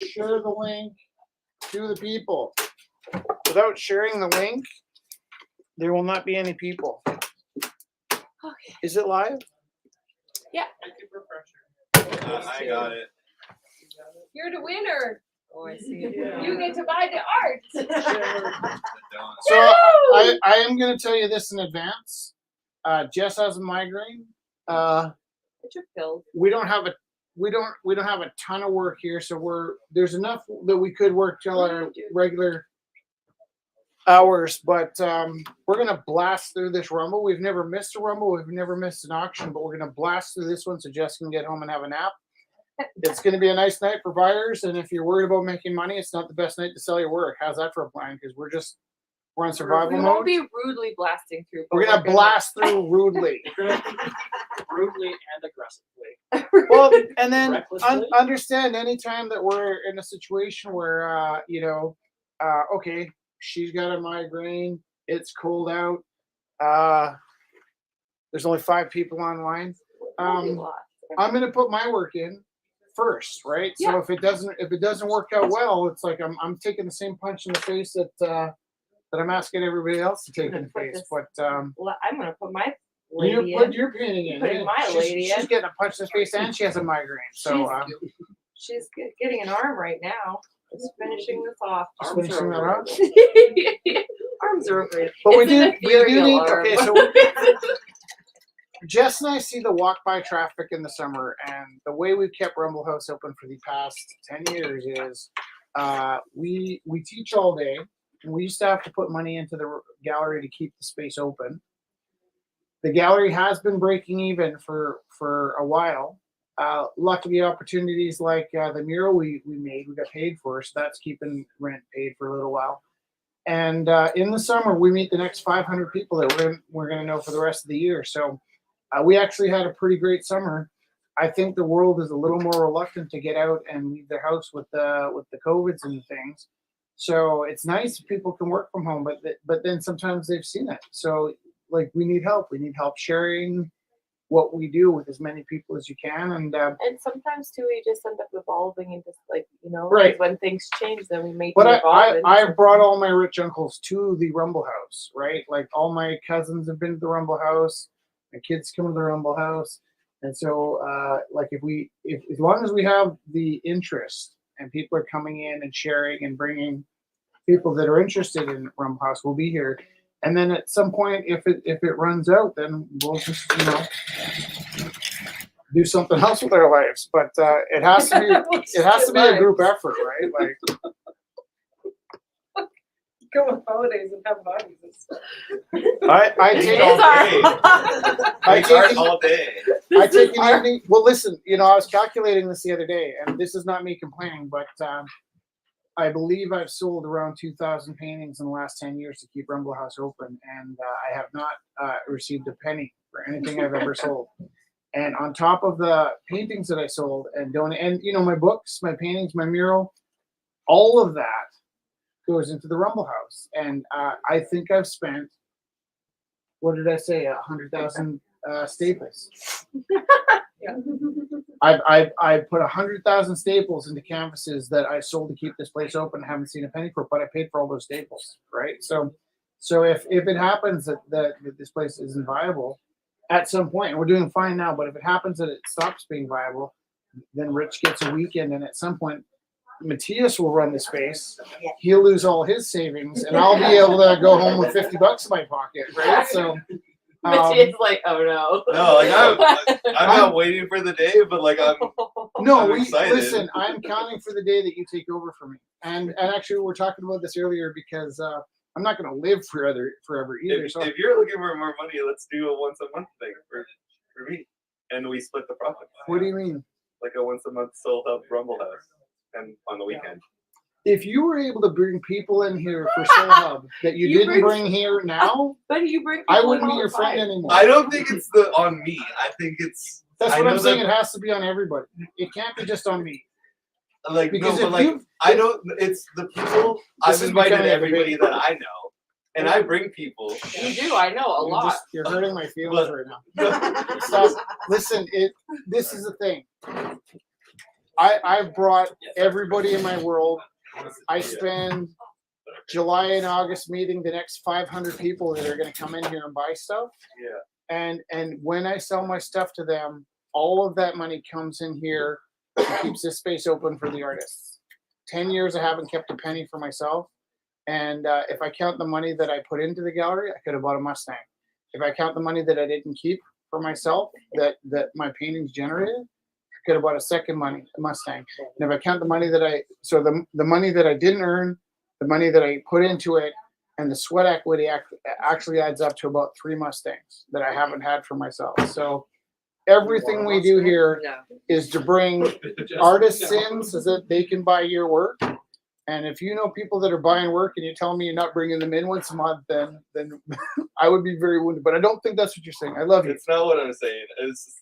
share the link to the people. Without sharing the link, there will not be any people. Okay. Is it live? Yeah. I got it. You're the winner. Oh, I see. Yeah. You get to buy the art. So I am going to tell you this in advance. Jess has a migraine. Get your pills. We don't have a ton of work here, so there's enough that we could work till our regular hours, but we're gonna blast through this Rumble. We've never missed a Rumble, we've never missed an auction, but we're gonna blast through this one so Jess can get home and have a nap. It's gonna be a nice night for buyers, and if you're worried about making money, it's not the best night to sell your work. How's that for a plan? Because we're on survival We mode. won't be rudely blasting through. but We're gonna blast through rudely. Brutally and aggressively. Well, and then Recklessly? understand anytime that we're in a situation where okay, she's got a migraine, it's cold out, there's only 5 people online. I'm gonna put my work in first, right? So Yeah. if it doesn't work out well, it's like I'm taking the same punch in the face that I'm asking everybody else to take in the face. But I'm gonna put my you lady put in. your painting in. Putting my lady she's in. getting a punch in the face and she has a migraine. So She's getting an arm right now. Just finishing this off. just finishing that up. Arms are over it. But we It's an do ethereal need arm. okay, so Jess and I see the walk by traffic in the summer, and the way we've kept Rumble House open for the past 10 years is we teach all day, and we used to have to put money into the gallery to keep the space open. The gallery has been breaking even for a while. Luckily, opportunities like the mural we made, we got paid for, so that's keeping rent paid for a little while. And in the summer, we meet the next 500 people that we're going to know for the rest of the year. So we actually had a pretty great summer. I think the world is a little more reluctant to get out and leave their house with the COVIDs and things. So it's nice if people can work from home, but then sometimes they've seen it. So like we need help. We need help sharing what we do with as many people as you can. And sometimes too, we just end up evolving into Right. when things change, then we make. But I brought all my rich uncles to the Rumble House, right? Like all my cousins have been to the Rumble House. My kids come to the Rumble House, and so like if as long as we have the interest and people are coming in and sharing and bringing people that are interested in Rumble House, we'll be here. And then at some point, if it runs out, then we'll just do something else with our lives. But it has to be a group effort, right? Like Go on holidays and have bodies and stuff. I take all I take all day. I take an evening. Well, listen, I was calculating this the other day, and this is not me complaining, but I believe I've sold around 2,000 paintings in the last 10 years to keep Rumble House open, and I have not received a penny for anything I've ever sold. And on top of the paintings that I sold and my books, my paintings, my mural, all of that goes into the Rumble House. And I think I've spent, what did I say, 100,000 staples. Yeah. I put 100,000 staples into canvases that I sold to keep this place open. I haven't seen a penny for it, but I paid for all those staples, right? So if it happens that this place isn't viable at some point, and we're doing fine now, but if it happens that it stops being viable, then Rich gets a weekend, and at some point, Matthias will run the space. He'll lose all his savings, and I'll be able to go home with $50 in my pocket, right? So. Matthias like, oh no. No, like I'm not waiting for the day, but like I'm excited. Listen. I'm counting for the day that you take over for me, and actually, we were talking about this earlier because I'm not going to live forever either. If you're looking for more money, let's do a once a month thing for me, and we split the profit. What do you mean? Like a once a month Soul Hub Rumble House, and on the weekend. If you were able to bring people in here for Soul Hub that you didn't bring here now, but you bring. I wouldn't be your friend anymore. I don't think it's on me. I think it's. That's what I'm saying. It has to be on everybody. It can't be just on me. Like because no, but like I don't. It's the people. I've invited everybody that I know, and I bring people. You do. I know a lot. You're hurting my feelings right now. Stop. Listen. This is the thing. I've brought everybody in my world. I spend July and August meeting the next 500 people that are going to come in here and buy stuff. Yeah. And when I sell my stuff to them, all of that money comes in here and keeps this space open for the artists. 10 years I haven't kept a penny for myself. And if I count the money that I put into the gallery, I could have bought a Mustang. If I count the money that I didn't keep for myself, that my paintings generated, I could have bought a Mustang. And if I count the money that the money that I didn't earn, the money that I put into it, and the sweat equity actually adds up to about 3 Mustangs that I haven't had for myself. So everything we do here No. is to bring artists in so that they can buy your work. And if you know people that are buying work and you tell me you're not bringing them in once a month, then I would be very wounded. But I don't think that's what you're saying. I love you. It's not what I'm saying. It's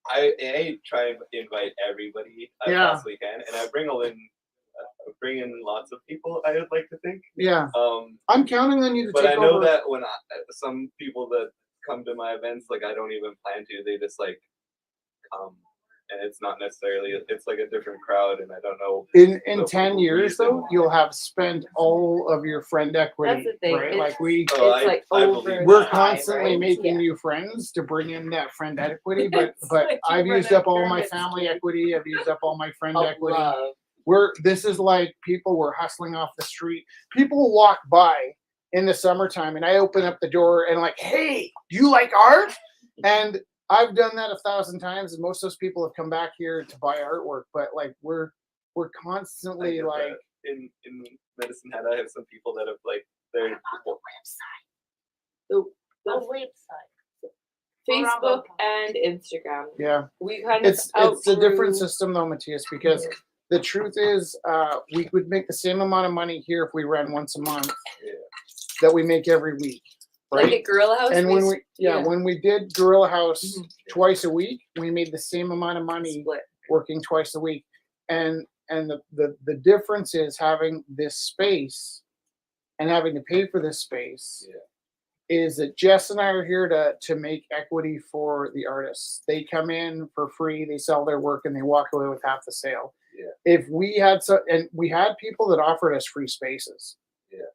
I try and invite everybody I Yeah. possibly can, and I bring in lots of people. I would like to think. Yeah, I'm counting on you to But take I know over. that when some people that come to my events, like I don't even plan to, they just like come, and it's not necessarily. It's like a different crowd, and I don't know. In So 10 people years, use them. though, you'll have spent all of your friend equity, That's the thing, right? it's- Like we, Oh, It's like I over believe we're that. constantly right? making Yeah. new friends to bring in that friend equity. But It's but like I've you used run up all my pyramids. family equity. I've used up all my friend Of equity. love. This is like people were hustling off the street. People walk by in the summertime and I open up the door and like, hey, do you like art? And I've done that 1,000 times, and most of those people have come back here to buy artwork. But like we're I constantly get like, that. in Medicine Hat, I have some people that have like they're The website. Facebook and Instagram. yeah. We kind of It's a different outgrew- system though, Matthias, because the truth is we would make the same amount of money here if we ran once a month Yeah. that we make every week. like Right? at Gorilla House. And when yeah. when we did Gorilla House Mhm. twice a week, we made the same amount of money split. working twice a week. And the difference is having this space and having to pay for this space is that Jess and I are here to make equity for the artists. They come in for free, they sell their work, and they walk away with half the sale. Yeah. If we had and we had people that offered us free spaces. Yeah.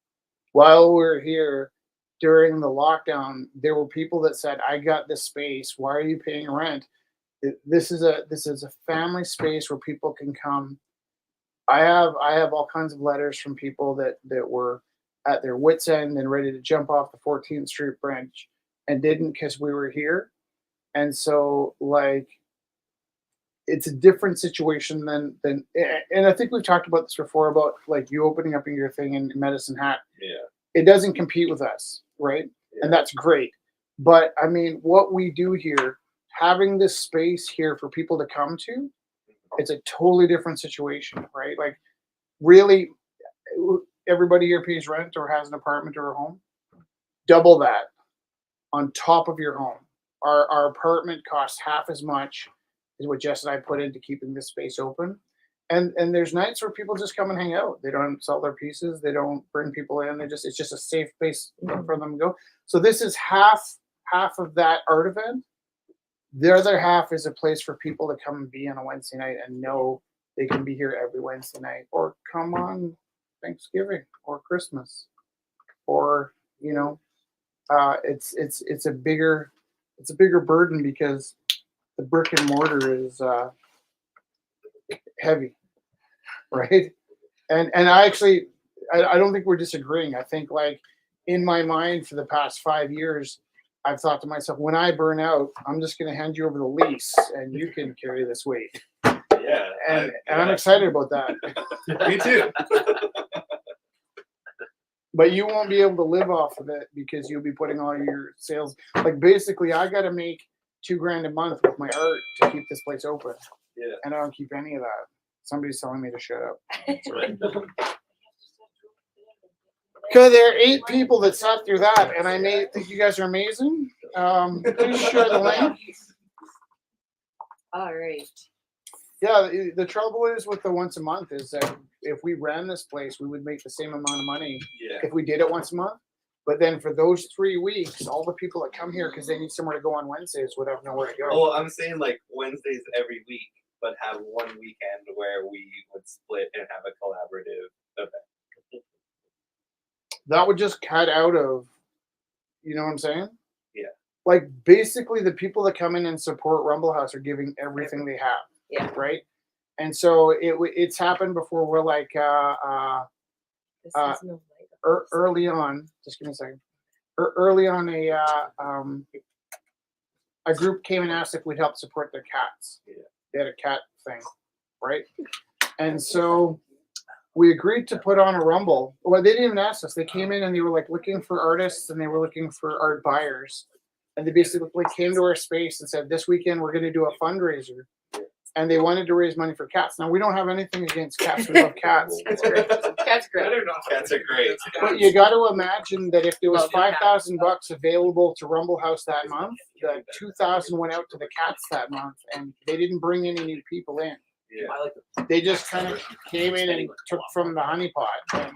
While we were here during the lockdown, there were people that said, "I got this space. Why are you paying rent?" This is a family space where people can come. I have all kinds of letters from people that were at their wits' end and ready to jump off the 14th Street bridge and didn't because we were here. And so like it's a different situation than and I think we've talked about this before about like you opening up your thing in Medicine Hat. Yeah. It doesn't compete with us, right? And that's great. But I mean, what we do here, having this space here for people to come to, it's a totally different situation, right? Like really everybody here pays rent or has an apartment or a home. Double that on top of your home. Our apartment costs half as much as what Jess and I put into keeping this space open. And there's nights where people just come and hang out. They don't sell their pieces. They don't bring people in. It's just a safe place for them to go. So this is half of that art event. The other half is a place for people to come and be on a Wednesday night and know they can be here every Wednesday night or come on Thanksgiving or Christmas or, you know, it's a bigger burden because the brick and mortar is heavy, right? And I actually I don't think we're disagreeing. I think like in my mind for the past 5 years, I've thought to myself, when I burn out, I'm just going to hand you over the lease and you can carry this weight. Yeah. And I'm excited about that. Me too. But you won't be able to live off of it because you'll be putting all your sales. Like basically, I got to make $2,000 a month with my art to keep this place open. Yeah. And I don't keep any of that. Somebody's telling me to shut up. Okay, there are 8 people that sat through that, and I think you guys are amazing. Please share the link. All right. Yeah, the trouble is with the once a month is that if we ran this place, we would make the same amount of money Yeah. if we did it once a month. But then for those 3 weeks, all the people that come here because they need somewhere to go on Wednesdays would have nowhere to go. Oh, I'm saying like Wednesdays every week. but have one weekend where we would split and have a collaborative event. That would just cut out of, you know what I'm saying? Yeah. Like basically, the people that come in and support Rumble House are giving everything they have. Yeah. Right. And so it's happened before. We're like This Uh, is no light. early on. Just give me a second. Early on, a group came and asked if we'd help support their cats. Yeah. They had a cat thing, right? And so we agreed to put on a Rumble. Well, they didn't even ask us. They came in and they were like looking for artists and they were looking for art buyers. And they basically came to our space and said, this weekend we're going to do a fundraiser. And they wanted to raise money for cats. Now, we don't have anything against cats. We love cats. That's great. That's great. Cats are great. But you got to imagine that if there was Love your $5,000 available to Rumble House that month, the 2,000 went out to the cats that month, and they didn't bring any new people in. Yeah. They just kind of came in and took from the honey pot and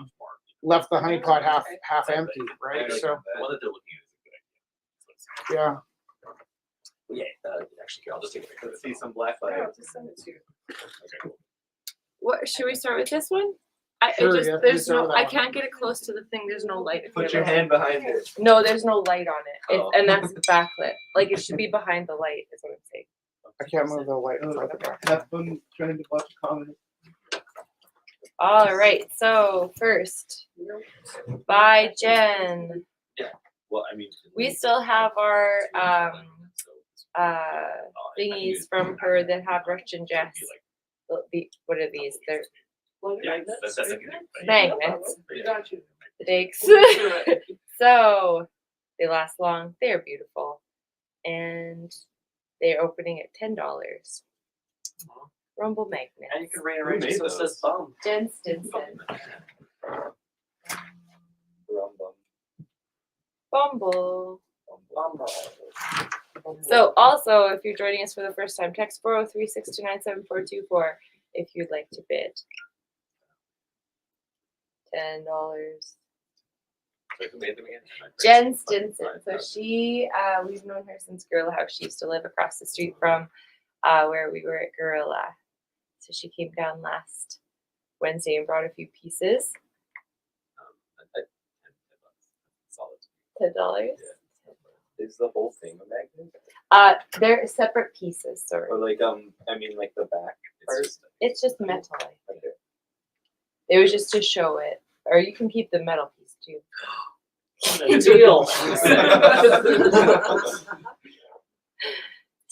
left the honey pot half empty, right? So The one that they're looking at is a good idea. yeah, Yeah, actually, here, I'll just take a picture. Let's see some black Yeah, light. I'll just send it to you. Okay, cool. What should we start with this one? Sure, yeah, please There's start no with that I one. can't get it close to the thing. There's no light. Put your hand behind it. No, there's no light on it. Oh. And that's backlit. Like it should be behind the light, is what I'm saying. I can't move the light in front of me. Have fun trying to watch a comment. All right. So first, by Jen. Well, I mean, We still have our thingies from her that have Russian Jess. What are these? They're Yeah, that's a good thing. magnets. We got you. The dakes. So they last long. They're beautiful, and they're opening at $10. Rumble magnets. And you can rearrange Who it made so it those? says bum. Jen Stinson. Bumble. So also, if you're joining us for the first time, text 403-629-7424 if you'd like to bid. $10. So who made them again? Jen Stinson. So she, we've known her since Gorilla House. She used to live across the street from where we were at Gorilla. So she came down last Wednesday and brought a few pieces. Solid. $10. Is the whole thing a magnet? They're separate pieces, sorry. Or like I mean like the back. It's just metal, I think. Okay. It was just to show it. Or you can keep the metal piece too. Deal.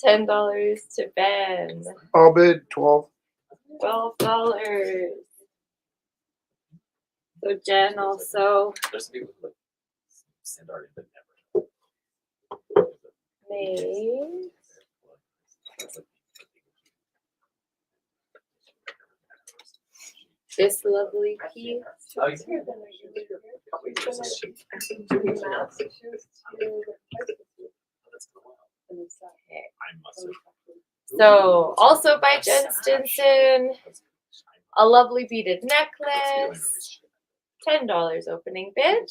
$10 to Ben. I'll bid 12. $12. So Jen also There's some people who like send art but never. made this lovely piece. Oh, you I must have. So also by Jen Stinson, a lovely beaded necklace. $10 opening bid.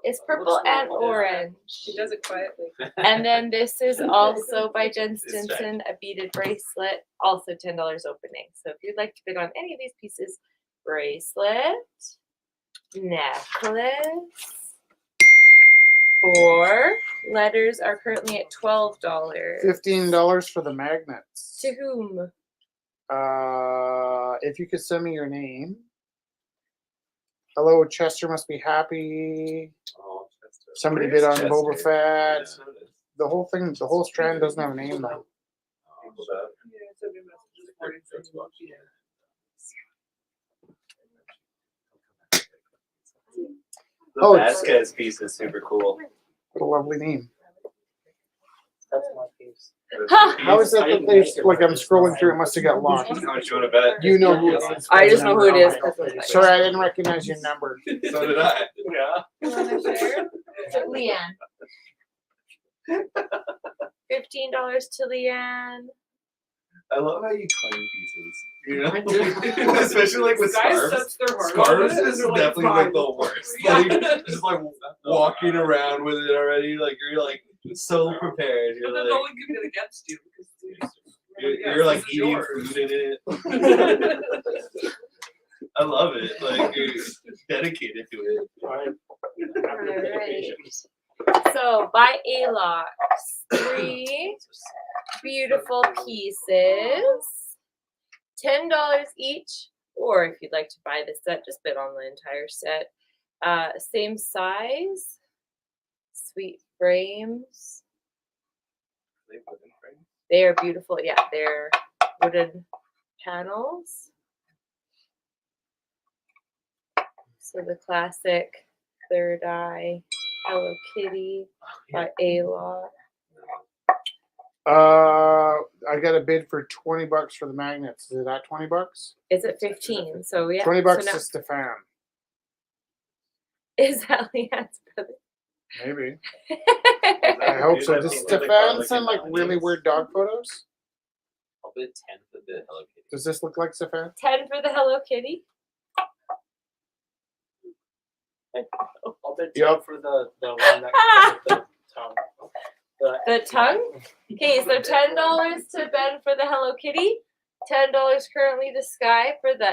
It's purple and orange. She does it quietly. And then this is also by Jen Stinson, a beaded bracelet, also $10 opening. So if you'd like to bid on any of these pieces, bracelet, necklace, 4 letters are currently at $12. $15 for the magnets. To whom? If you could send me your name. Hello, Chester must be happy. Oh, Chester. Somebody Where's bid on Chester? Boba Fett. Yeah. The whole thing, the whole strand doesn't have a name though. People that- Yeah, send me messages according to what you The Oh, it's- Vasquez piece is super cool. What a lovely name. That's my piece. How is it that they, like I'm scrolling through, it must have got locked. How much you want to bet? You know who it is. I just know who it is. Sorry, I didn't recognize your number. So did I. Yeah. You want to share? To Leanne. $15 to Leanne. I love how you claim pieces. You know, I do. especially like with Guys scarves. touch their heart. Scarves on it, is they're definitely fine. like the worst. Yeah. Like just like walking around with it already, like you're like so prepared. But You're then no like one can get against you because you're like this is eating yours. food in it. I love it. Like you're dedicated to it. Alright. So by Alox, 3 beautiful pieces, $10 each. Or if you'd like to buy the set, just bid on the entire set. Same size, sweet frames. They put in frames. They are beautiful. Yeah, they're wooden panels. So the classic third eye Hello Kitty by Alox. I got a bid for $20 for the magnets. Is that $20? Is it 15? So yeah. $20 so to Stefan. is that Leanne's brother? Maybe. I hope so. Does Stefan send like really weird dog photos? I'll bid 10 for the Hello Kitty. Does this look like Stefan? 10 for the Hello Kitty. I'll bet Yep. for the one that comes with the tongue. The tongue? Okay, so $10 to Ben for the Hello Kitty. $10 currently to Sky for the.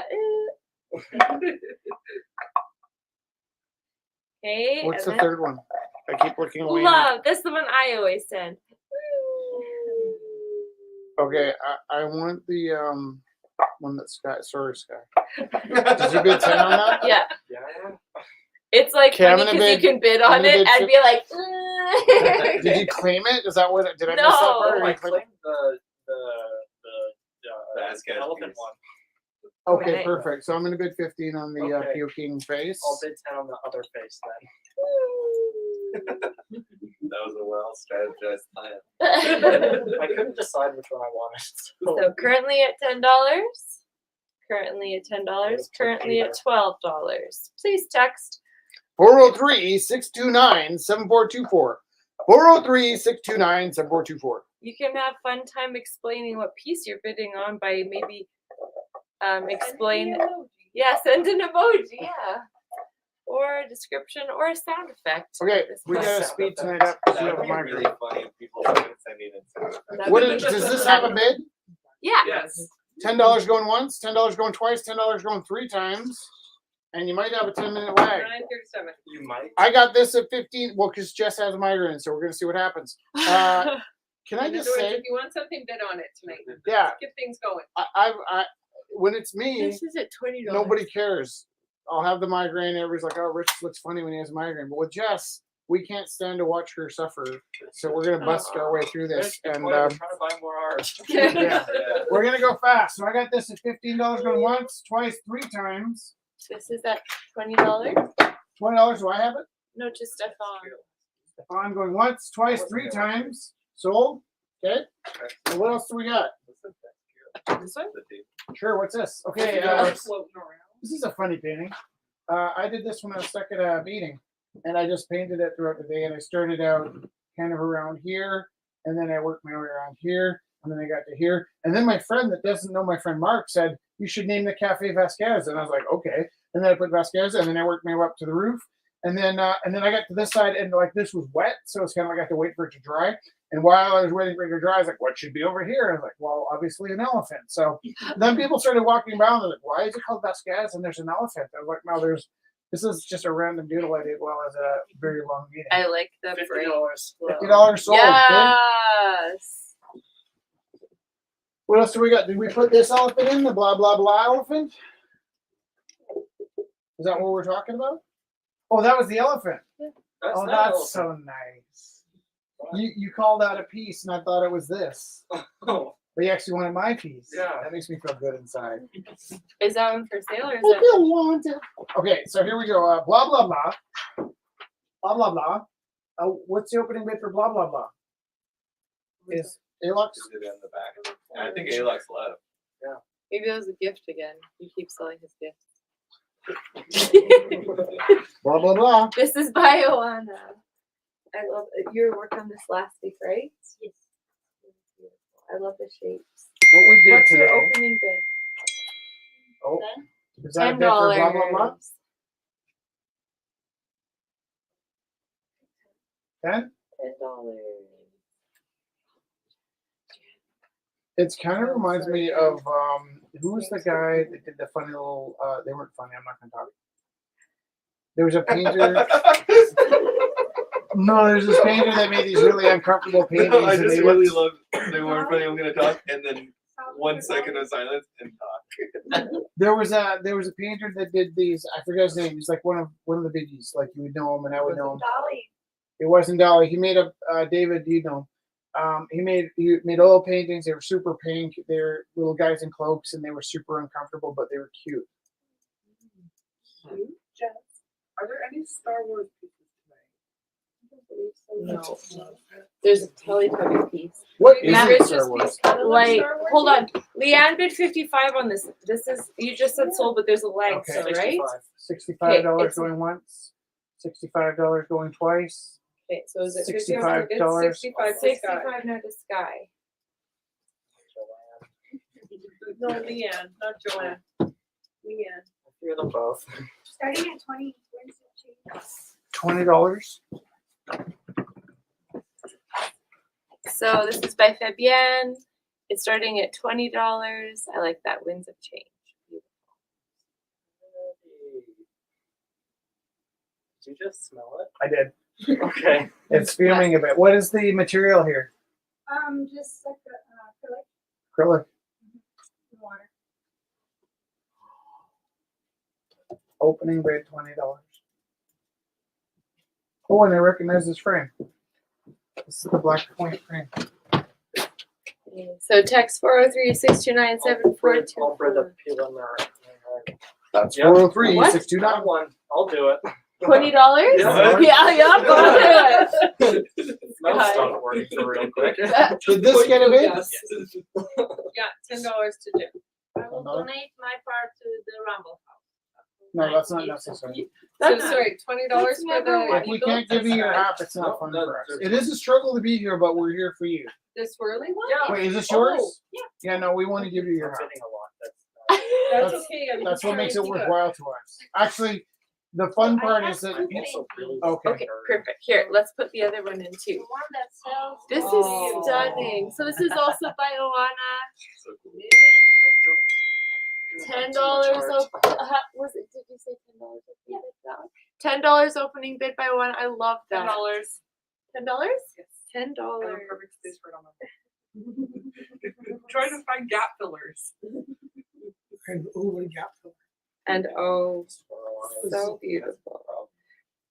Okay. What's the and then third one? I keep looking away. Love. That's the one I always send. Okay, I want the one that Sky. Sorry, Sky. Did you bid 10 on that? Yeah. Yeah. It's like Okay, I'm funny gonna because you bid- can bid I'm on gonna it bid and be like. Did you claim it? Is that what? Did I miss that No. part? Or I you claimed- claimed the Basket elephant piece. one. Okay, Right. perfect. So I'm gonna bid 15 on the Okay. puking face. I'll bid 10 on the other face then. That was a well strategized plan. I couldn't decide which one I wanted. So currently at $10. Currently at $10. Currently at $12. Please text 403-629-7424. 403-629-7424. You can have fun time explaining what piece you're bidding on by maybe explain. Yeah, send an emoji. Yeah, or a description or a sound effect. Okay, This we one. gotta speed tonight up because we That have a would be really migraine. funny if people started sending in sound effects. That What would is, be- does this have a bid? Yeah. Yes. $10 going once, $10 going twice, $10 going 3 times, and you might have a 10-minute lag. 9:37. You might. I got this at 15. Well, because Jess has a migraine, so we're gonna see what happens. Can I just say, if you want something, bid on it tonight. yeah, Get things going. I when it's me, This is at $20. nobody cares. I'll have the migraine. Everybody's like, "Oh, Rich looks funny when he has a migraine." But with Jess, we can't stand to watch her suffer. So we're gonna bust our way through this, and I'm trying to buy more art. yeah, Yeah. we're gonna go fast. So I got this at $15 going once, twice, 3 times. This is at $20. $20. Do I have it? No, just Stefan. I'm going once, twice, 3 times. Sold. Okay. And what else do we got? This one? Sure. What's this? Okay. Floating around. This is a funny painting. I did this when I was stuck at a meeting, and I just painted it throughout the day. And I started out kind of around here, and then I worked my way around here, and then I got to here. And then my friend that doesn't know my friend Mark said, "You should name the cafe Vasquez." And I was like, "Okay." And then I put Vasquez, and then I worked my way up to the roof, and then I got to this side, and like this was wet, so it's kind of like I had to wait for it to dry. And while I was waiting for it to dry, I was like, "What should be over here?" And I was like, "Well, obviously an elephant." So then people started walking around. They're like, "Why is it called Vasquez?" And there's an elephant. I was like, "No, there's. This is just a random doodle I did while I was at a very long meeting." I like the $50. $50 sold. Okay. Yes. What else do we got? Did we put this elephant in the blah blah blah elephant? Is that what we're talking about? Oh, that was the elephant. Oh, that's so nice. You called out a piece, and I thought it was this. Oh, But you actually wanted my piece. Yeah. That makes me feel good inside. Is that one for sale or is If that? you want it. Okay, so here we go. Blah blah blah. Blah blah blah. What's the opening bid for blah blah blah? Is Alox? Just did it in the back. And I think Alex left. Maybe that was a gift again. He keeps selling his gifts. Blah blah blah. This is by Oana. I love it. You worked on this last week, right? Yes. I love the shapes. what we did What's today. your opening bid? Oh, is that a $10. bid for blah blah blah? 10? $10. It's kind of reminds me of who's the guy that did the funny little they weren't funny, I'm not gonna talk. There was a painter. No, there's this painter that made these really uncomfortable paintings. I and just they really looked- love they weren't funny, I'm gonna talk, and then 1 second of silence and talk. there was a painter that did these, I forget his name, he's like one of the biggies, like you would know him and I would know him. Dolly. It wasn't Dolly. He made a David, you know. He made oil paintings. They were super pink. They're little guys in cloaks, and they were super uncomfortable, but they were cute. Jess, are there any Star Wars pieces tonight? No. There's a Teletubby piece. What is Now it, it's Star just Wars? Like, hold on. Leanne bid 55 on this. This is, you just said sold, but there's a lag, Okay, so, right? $65 it's- going once. $65 going twice. Okay, so is it $65. It's 65 to Sky. 65 now to Sky. No, Leanne, not Joanne. Leanne. Hear them both. Starting at 20. $20. So this is by Fabienne. It's starting at $20. I like that. Winds of Change. Did you just smell it? I did. Okay. It's fuming a bit. What is the material here? Just like acrylic Acrylic. water. Opening bid $20. Oh, and I recognize this frame. This is the Black Point frame. So text 403-629-7424. I'll bring the preliminary. That's Yep. 403 What? 629. That one. I'll do it. $20? Yeah. Yeah, go do That'll Hi. stop working for real quick. it. Did this get a bid? Yes. Yeah, $10 to do. I will $10? donate my part to the Rumble House. No, that's not necessary. So That's sorry, $20 That's for never the. If we can't give you your half, it's not fun for us. It is a struggle to be here, but we're here for you. This swirly one? Yeah. Wait, is this yours? Oh, Yeah, no, we want to give you your I'm half. bidding a lot. That's That's- okay. I'm That's what makes it trying to- worthwhile to us. Actually, the fun I part have is that two It's so really Okay. Okay, perfect. Here, let's put the other one in The too. one that sells. This Oh. is stunning. So this is also by Oana. So cool. $10 was it? Did you say $10? Yeah. $10 opening bid by Oana. I love that. $10. $10? Yes. $10. I have perfect space for it on my. Trying to find gap fillers. And oh, so beautiful.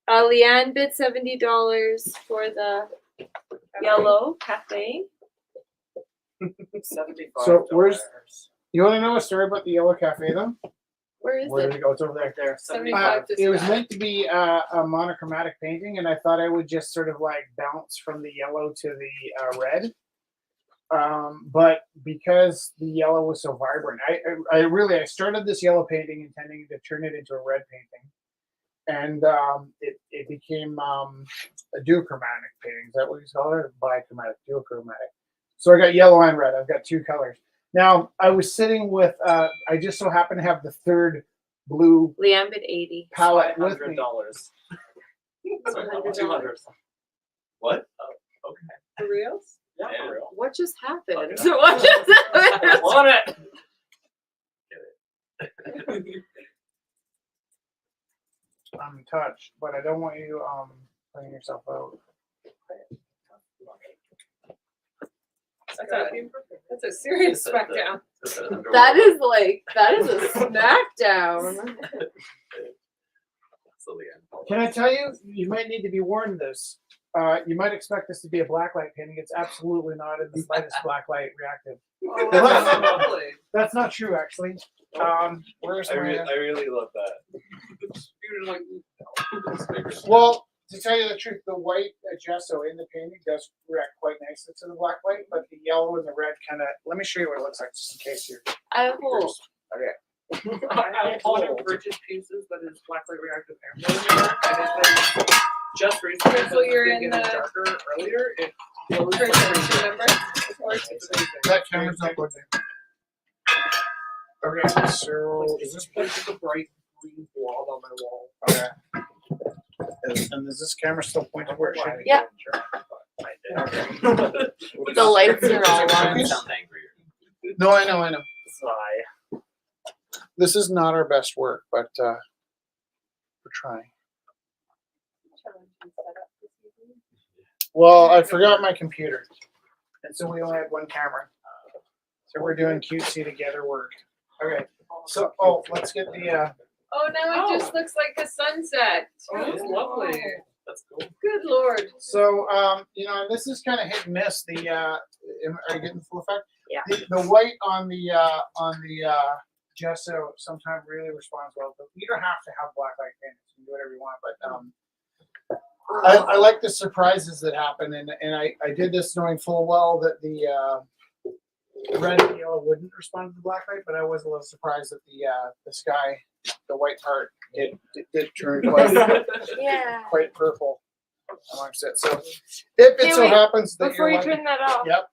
Leanne bid $70 for the yellow cafe. $75. So where's- you want to know a story about the Yellow Cafe, though? Where is Where it? did it go? It's over there. Right there? 75 to It was Sky. meant to be a monochromatic painting, and I thought I would just sort of like bounce from the yellow to the red. But because the yellow was so vibrant, I started this yellow painting intending to turn it into a red painting, and it became a duochromatic painting. Is that what you call it? Bichromatic, duochromatic. So I got yellow and red. I've got two colors. Now I was sitting with. I just so happened to have the third blue Leanne bid 80. palette with me. $500. Sorry, $100. 200. What? For reals? Yeah, Yeah. for real. What just happened? Okay. What just happened? I want it. I'm touched, but I don't want you putting yourself out. That's a serious smackdown. That is a smackdown. So Leanne. Can I tell you? You might need to be warned of this. You might expect this to be a blacklight painting. It's absolutely not in the slightest blacklight reactive. Oh, that's lovely. That's not true, actually. Where's I my? really love that. You're like, Well, to tell you the truth, the white gesso in the painting does react quite nicely to the black light, but the yellow and the red kind of. Let me show you what it looks like, just in case you're. I hope. I have one of Bridget's pieces that is blacklight reactive air movement, and it has just recently. So you're in getting the- darker earlier. It glows. Remember? That camera's not good. Okay, so is this Like just a bright green blob on my wall. okay? And is this camera still pointed where it should be? Yeah. The lights are all on. You sound angry. No, I know. Sigh. This is not our best work, but we're trying. Well, I forgot my computer, and so we only had one camera. So we're doing cutesy together work. Okay. So, let's get the. Oh, now it just looks like a sunset. Oh, it's lovely. That's cool. Good lord. So, this is kind of hit and miss. Are you getting the full effect? Yeah. The white on the gesso sometimes really responds well, but you don't have to have black light paint. You can do whatever you want, but I like the surprises that happen, and I did this knowing full well that the red and yellow wouldn't respond to the black light, but I was a little surprised that the sky, the white part, it did turn Yeah. quite purple amongst it. So if it Hey, so wait, happens that Before you're you like, turn that off. yep,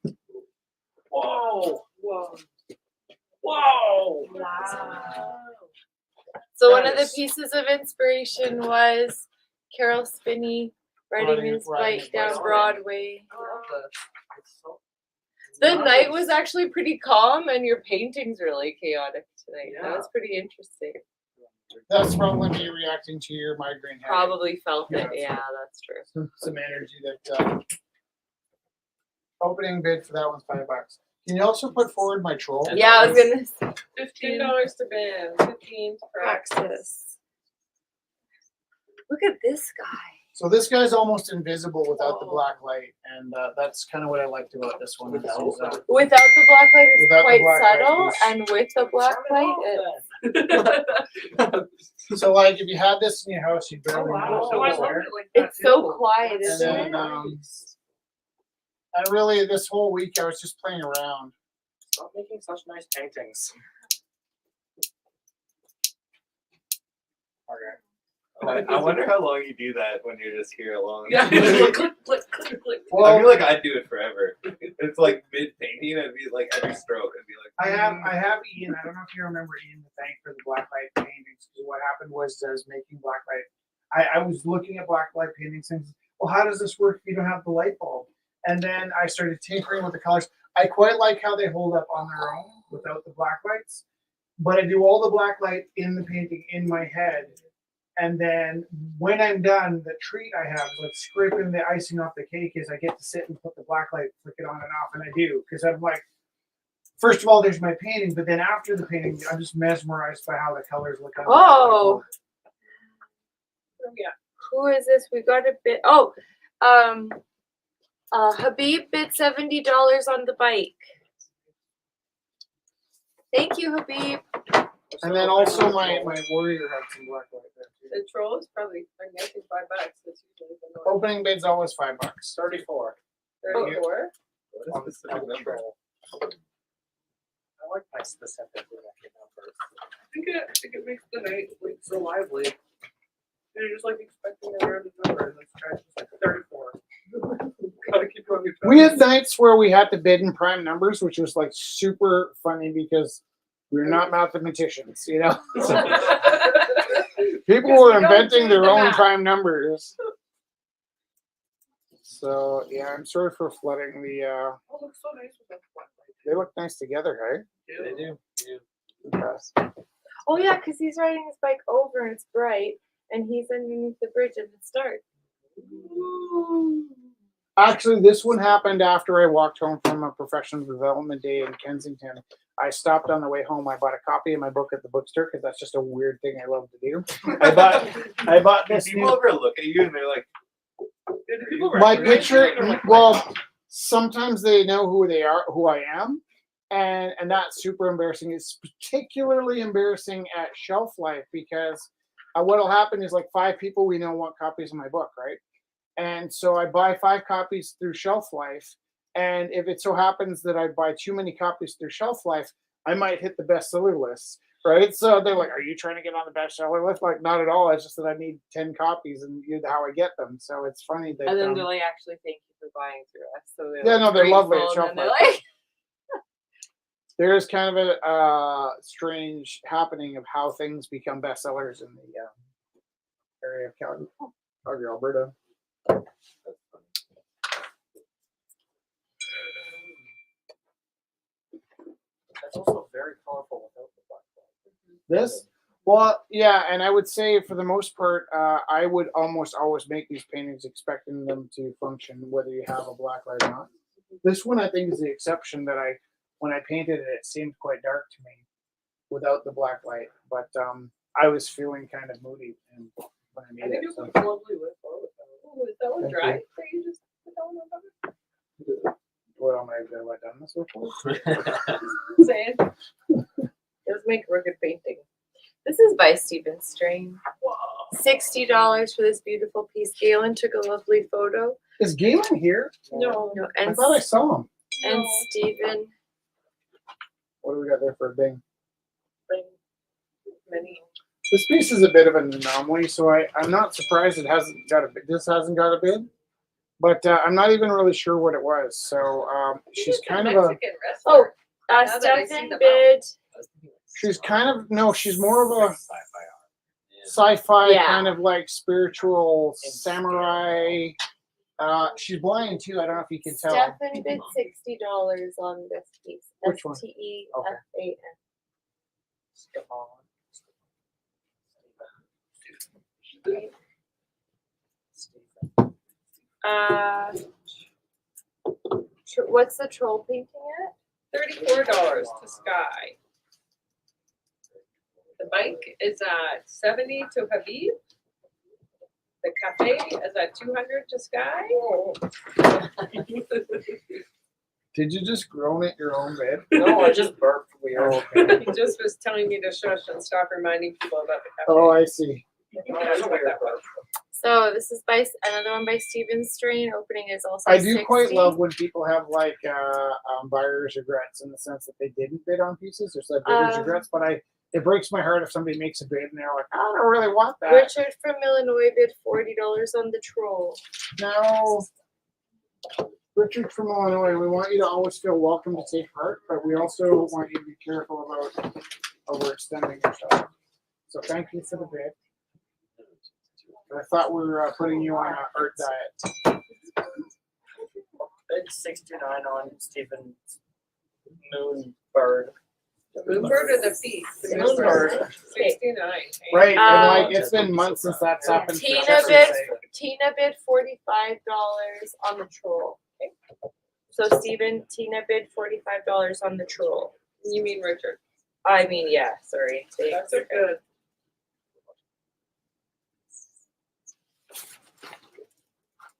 Whoa. Whoa. Whoa. Wow. So one of the Yes. pieces of inspiration was Carol Spinney riding his riding bike his down bike. Broadway. I love this. It's so The nice. night was actually pretty calm, and your painting's really chaotic tonight. That Yeah. was pretty interesting. that's probably me reacting to your migraine headache. Probably felt it. Yeah. Yeah, that's true. Some energy that opening bid for that one's $5. Can you also put forward my troll? And Yeah, I was gonna say $15 to ban, 15 to practice. Praxis. Look at this guy. So this guy's almost invisible without the Oh. black light, and that's kind of what I liked about this one. This is, Without the black light, it's Without the quite black light, subtle, it's- and with the black light, it's so like if you had this in your house, you'd Oh, barely wow. know Oh, I it's love there. it like that it's so too. quiet, And isn't then, it? and really, this whole week I was just playing around. Stop making such nice paintings. Okay. I wonder how long you do that when you're just here alone. Yeah. click, click, click, click. I Well, feel like I'd do it forever. It's like mid painting, I'd be like every stroke, I'd be like, I have Ian. I don't know if you remember Ian the Thank for the black light paintings. Because what happened was I was making black light. I was looking at black light paintings and well, how does this work if you don't have the light bulb? And then I started tinkering with the colors. I quite like how they hold up on their own without the black lights. But I do all the black light in the painting in my head. And then when I'm done, the treat I have is like scraping the icing off the cake is I get to sit and put the black light, flick it on and off, and I do. Because I'm like, first of all, there's my painting, but then after the painting, I'm just mesmerized by how the colors look on the Oh. Yeah. Who is this? We got a bit. Habib bid $70 on the bike. Thank you, Habib. And then also my warrior had some black light there too. The troll is probably, I'm guessing $5. That's usually the norm. Opening bid's always $5. 34. 34. what is the specific number? I like my specific numbers. I think it makes the night like so lively. You're just like expecting a random number, and this guy's just like 34. Gotta keep on your toes. We had nights where we had to bid in prime numbers, which was like super funny because we're not mathematicians, you know. People Because were we don't inventing do their the own math. prime numbers. So yeah, I'm sorry for flooding the. Oh, it looks so nice with that black light. They look nice together, hey? They do. Yes. Oh yeah, because he's riding his bike over and it's bright, and he's underneath the bridge and it's dark. Actually, this one happened after I walked home from a professional development day in Kensington. I stopped on the way home. I bought a copy of my book at the bookstore because that's just a weird thing I love to do. I bought this People new. ever look at you and they're like, Yeah, do people My recognize picture. you? They're like, Well, sometimes they know who they are, who I am, and that's super embarrassing. It's particularly embarrassing at Shelf Life because what'll happen is like 5 people we know want copies of my book, right? And so I buy 5 copies through Shelf Life. And if it so happens that I buy too many copies through Shelf Life, I might hit the bestseller list, right? So they're like, "Are you trying to get on the bestseller list?" Like, not at all. It's just that I need 10 copies, and you know how I get them. So it's funny that. And then they're like, actually, thank you for buying through us. So Yeah, no, they're lovely at grateful, and then Shelf they're Life. like, there is kind of a strange happening of how things become bestsellers in the area of Calgary, Alberta. That's funny. That's also very colorful without the black light. This, well, yeah, and I would say for the most part, I would almost always make these paintings expecting them to function whether you have a black light or not. This one I think is the exception that when I painted it, it seemed quite dark to me without the black light, but I was feeling kind of moody and when I I made think it. it So. looks lovely with photos. Oh, is that one Thank dry? you. So you just put that one on top? What am I have I done this before? Saying. Does make for a good painting. This is by Stephen Strain. $60 for this beautiful piece. Galen took a lovely photo. Is Galen here? No, No, I and, thought I saw him. and No. Stephen. What do we got there for a ding? many. This piece is a bit of an anomaly, so I'm not surprised it hasn't got a bid. This hasn't got a bid, but I'm not even really sure what it was. So she's kind of a. Mexican Oh, wrestler. Now that I see Stefan the bid. She's kind of no. She's more of a Sci-fi art. sci-fi Yeah. kind of like spiritual samurai. She's blind too. I don't know if you can tell. Stefan bid $60 on this piece. Which one? STEFAN. Stefan. What's the troll painting at? $34 to Sky. The bike is at 70 to Habib. The cafe is at 200 to Sky. Did you just groan at your own bed? No, I just burped weird. Oh, okay. He just was telling me to shush and stop reminding people about the cafe. Oh, I see. That's what that was. So this is by another one by Stephen Strain. Opening is also I do 60. quite love when people have like buyer's regrets in the sense that they didn't bid on pieces. There's like bidder's regrets, but it breaks my heart if somebody makes a bid and they're like, I don't really want that. Richard from Illinois bid $40 on the troll. No, Richard from Illinois, we want you to always feel welcome to take part, but we also want you to be careful about overextending yourself. So thank you for the bid. I thought we were putting you on an art diet. Bid 69 on Stephen Moonbird. The Moonbird or the Feast? The Moonbird. Moonbird. 69. Right, Um, and like it's been months since that's happened. for Tina Jeffrey's bid sake. Tina bid $45 on the troll. So Tina bid $45 on the troll. You mean Richard? I mean, yeah, sorry. That's a good.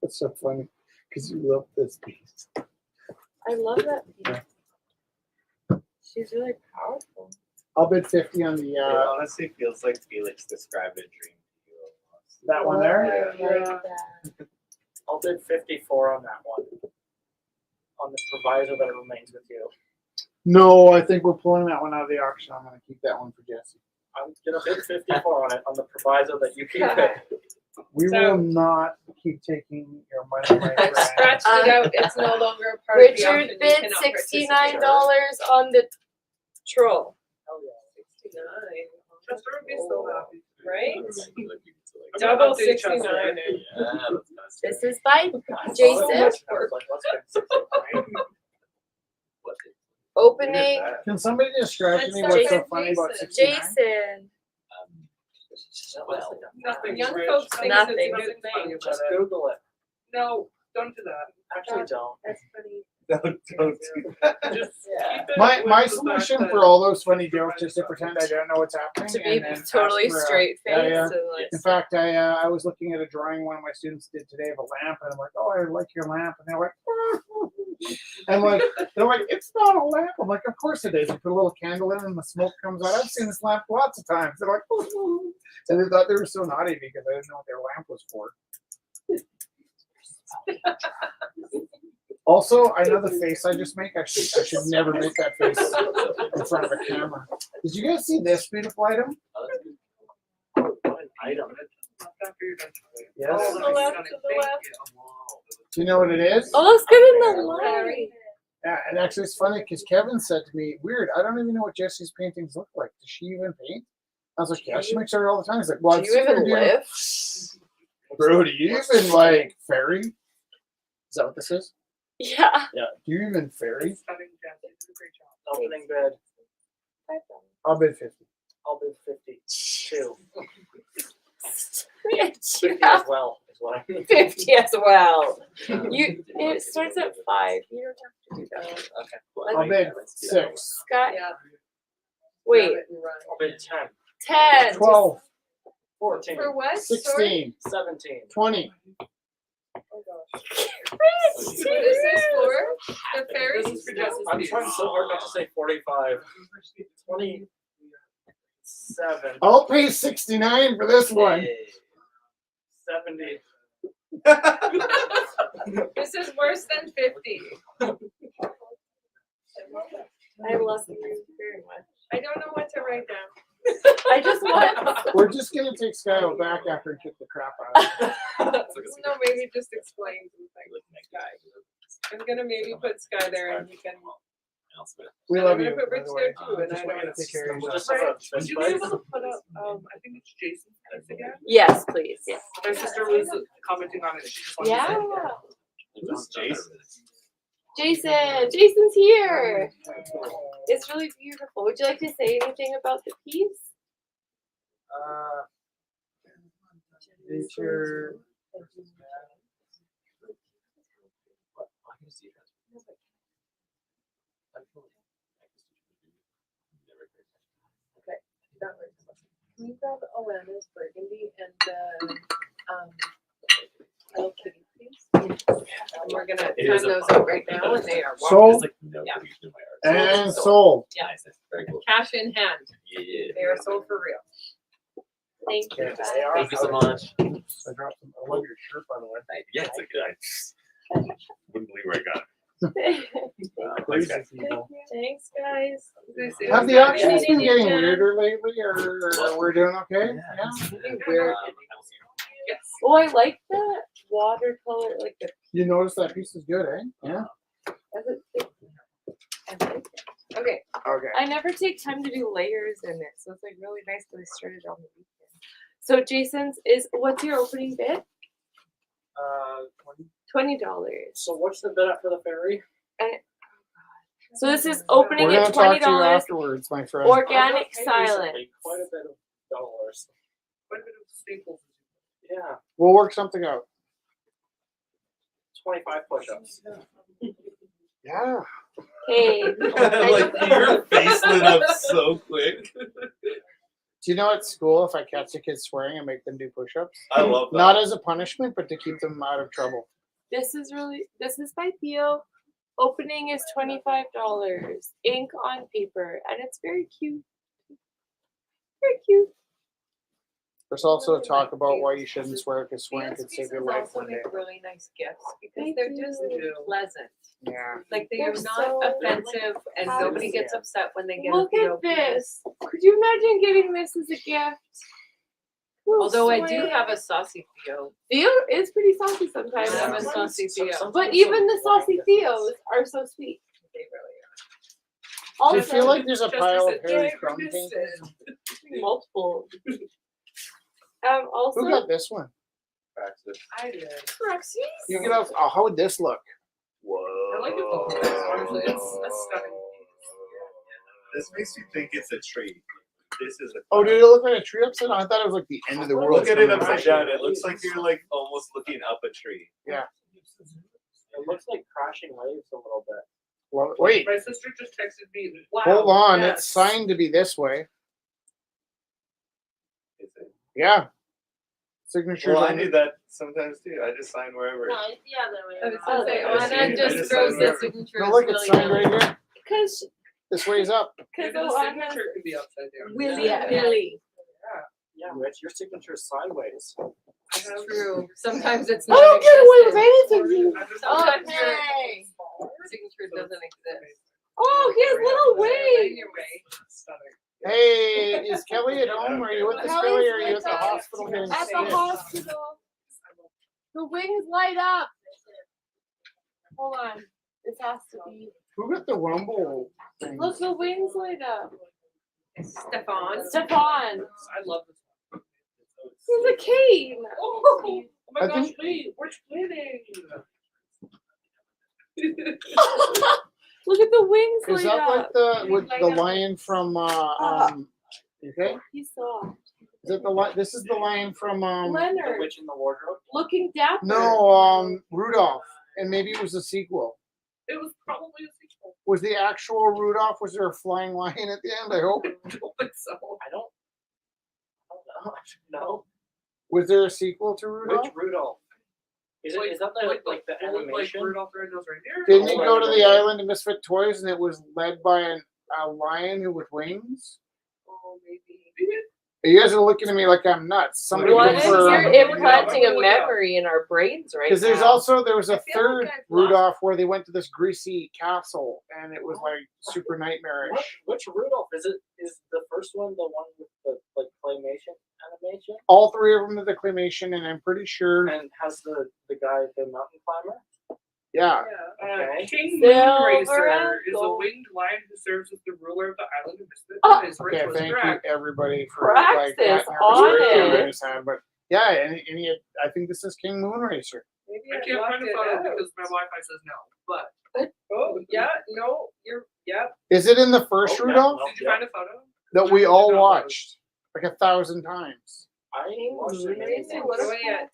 It's so funny because you love this piece. I love that piece. She's really powerful. I'll bid 50 on the It honestly feels like Felix described a dream to you almost. that one there. I like that. I'll bid 54 on that one. On the proviso that it remains with you. No, I think we're pulling that one out of the auction. I'm gonna keep that one for Jesse. I'm gonna bid 54 on it on the proviso that you keep it. We So- will not keep taking your money away. I Brad. scratched it out. It's no longer a part of the Richard auction. You bid cannot $69 participate. on the troll. Hell yeah. 69. Chester would be so happy. Right? I'm gonna Double update Chester. 69. Yeah, that's kind of This is by So Jason. much. I was like, let's get 69. Opening Can somebody describe to Let's me start what's so with funny about Jason. 69? Jason. well, Nothing. Young Rich. folks think Nothing. it's a good thing. Just Google it. No, don't do that. Actually, don't. That's funny. Don't do that. Just Yeah. keep it My with my the fact solution that- for all those funny jokes is to pretend I don't know what's happening. To be and then ask totally for a- straight faced. yeah. And like, In fact, I was looking at a drawing one of my students did today of a lamp, and I'm like, oh, I like your lamp, and they're like, and like they're like, it's not a lamp. I'm like, of course it is. You put a little candle in, and the smoke comes out. I've seen this lamp lots of times. They're like, and they thought they were so naughty because I didn't know what their lamp was for. Also, I know the face I just make. I should never make that face in front of a camera. Did you guys see this beautiful item? What an item. Yes. Oh, To the left, that's to the left. Do you know what it is? oh, looks good in the light. Yeah, and actually it's funny because Kevin said to me, "Weird, I don't even know what Jesse's paintings look like. Does she even paint?" I was like, "Yeah, she makes art all the time." He's like, "Well, Do I've you seen her even do- lift? Bro, do you even like ferry? Is that what this is? Yeah. Do you even ferry? Stunning, Jen. You did a great job. Opening bid, I'll bid 50. I'll bid 52. 50 Yeah. as well, is what I mean. 50 as well. It starts at 5. You don't have to do that. Okay. I'll bid 6. Scott, Yeah. wait, Grab it and run. I'll bid 10, 10. 12, 14, For what? Sorry? 16, 17. 20. Oh gosh. Chris, What is this for? The ferries is for Justice I'm Peace. trying so hard not to say 45. 27. I'll pay 69 for this one. 70. This is worse than 50. I love you very much. I don't know what to write down. I just want. We're just gonna take Skylar back after he kicked the crap out of him. No, maybe just explain something. Sky. I'm gonna maybe put Sky there and he can. We and love I'm you. gonna put by Rich the way. there too, and I Just want you don't. to take care of We'll yourself. just have a Would fist you be fight. able to put up, I think it's Jason's place again? Yes, please. Yes. My sister was commenting on it. She just wanted to say, Yeah. Who's Jason? Jason's here. It's really beautiful. Would you like to say anything about the piece? Nature. That works. Can you grab Alana's burgundy and the Hello Kitty, please? And we're gonna It turn is a those fun- out right now, and they are Sold It's like no Yeah. confusion in my art. and sold. Yeah. Nice, that's very cool. cash in hand. Yeah. They are sold for real. Thank you. Yeah, guys. they are. Thank you so much. I dropped some. I love your shirt, by the way. Yeah, it's like I wouldn't believe where I got it. Wow, thanks, guys. people. Thanks, guys. Have the auctions been getting weirder lately, or we're doing okay? Something weird. Yes. Oh, I like the watercolor, like the. You notice that piece is good, eh? Yeah. I like it. Okay. Okay. I never take time to do layers in it, so it's like really nice that I started on the weekend. So Jason's is what's your opening bid? 20. $20. So what's the bid up for the ferry? So this is opening We're at gonna talk to you $20. afterwards, my friend. Organic I've got paid silence. recently, Quite a bit of dollars. quite a bit of staples. Yeah, We'll work something out. 25 push-ups. Yeah. Hey, Like your face lit up so quick. Do you know at school if I catch a kid swearing, I make them do push-ups? I love that. Not as a punishment, but to keep them out of trouble. this is by Theo. Opening is $25. Ink on paper, and it's very cute. Very cute. There's also talk about why you shouldn't swear because swearing These could save pieces your life also one day. make really nice gifts because They they're just do. pleasant. Yeah. Like they They're are not so offensive, and nobody gets upset when they get Look a Theo at this. Could you imagine getting this as a gift? Ooh, Although I do sweet. have a saucy Theo. Theo is pretty saucy sometimes. I have a saucy Theo. But even the saucy Theos are so sweet. They really Do you Also, feel like there's a Just pile as of a Harry gag Crumb reduces. paintings? multiple. Also, Who got this one? Praxis. I did. You get off. Oh, how would this look? Whoa. I like it though. Honestly, it's a stunning This makes me think it's a tree. This is a. Oh, did it look like a tree upside down? I thought it was like the end of the world. Look at it coming upside by. down. It looks like you're like almost looking up a tree. It looks like crashing waves a little bit. Love it. Wait, My sister just texted me. Wow. hold on. yes. It's signed to be this way. Is it? Yeah. Signatures Well, I on do it. that sometimes too. I just sign wherever. No, it's the other way. I was around. gonna say, I see. Anna I just just throws signed the wherever. signatures No, look, it's willy signed right nilly. here. because This way's up. Maybe because the Anna signature could be upside down. willy Yeah. nilly. Yeah, Rich, your signature's sideways. True. Sometimes it's I not. don't get away with anything. I just- Oh, Sometimes hey. your Signature doesn't exist. Oh, he has little waves. Anyway. Stunning. Hey, is Kelly at home? Are you with us, Kelly's Kelly? Or are you at with the us. hospital getting At the stitched? hospital. The wings light up. Hold on. This has to be. Who got the rumble thing? Look, the wings light up. Stefan. Stefan. I love this one. There's a cane. Oh my I gosh, think- wait, we're splitting. Look at the wings Is light that like up. the with Light the up. lion from okay? He's soft. Is it the lion? This is the lion from The Leonard, Witch in the Wardrobe. looking dapper. no Rudolph, and maybe it was a sequel. It was probably a sequel. Was the actual Rudolph? Was there a flying lion at the end? I hope. I don't think so. I don't know. No. Was there a sequel to Which Rudolph? Rudolph? Is that the like the old, animation? Like Rudolph the Red-Nosed Reindeer? Didn't he Oh, go to the right. island of misfit toys and it was led by a lion who with wings? Oh, maybe. You guys are looking at me like I'm nuts. Somebody What? confirm. You're implanting a memory in our brains right Because there's now. also there was a I feel third like I've lost- Rudolph where they went to this greasy castle and it was like super nightmarish. Which Rudolph is it? Is the first one the one with the like claymation animation? All three of them did the claymation, and I'm pretty sure. And has the guy the mountain climber? Yeah, Okay. King Silver Moonracer and is a gold. winged lion who serves as the ruler of the island of Misfit Oh. Toys. okay. Rich was Thank correct. you everybody for Praxis that on nervous it. I just had, but yeah, and he, I think this is King Moonracer. Maybe I I can't blocked find a it photo out. because my Wi-Fi says no. But Oh, yeah, no, yeah. Is it in the first Oh, yeah. Rudolph No. did you find a photo? that we all watched like 1,000 times? I watched it. Moonracer, What what do a I at?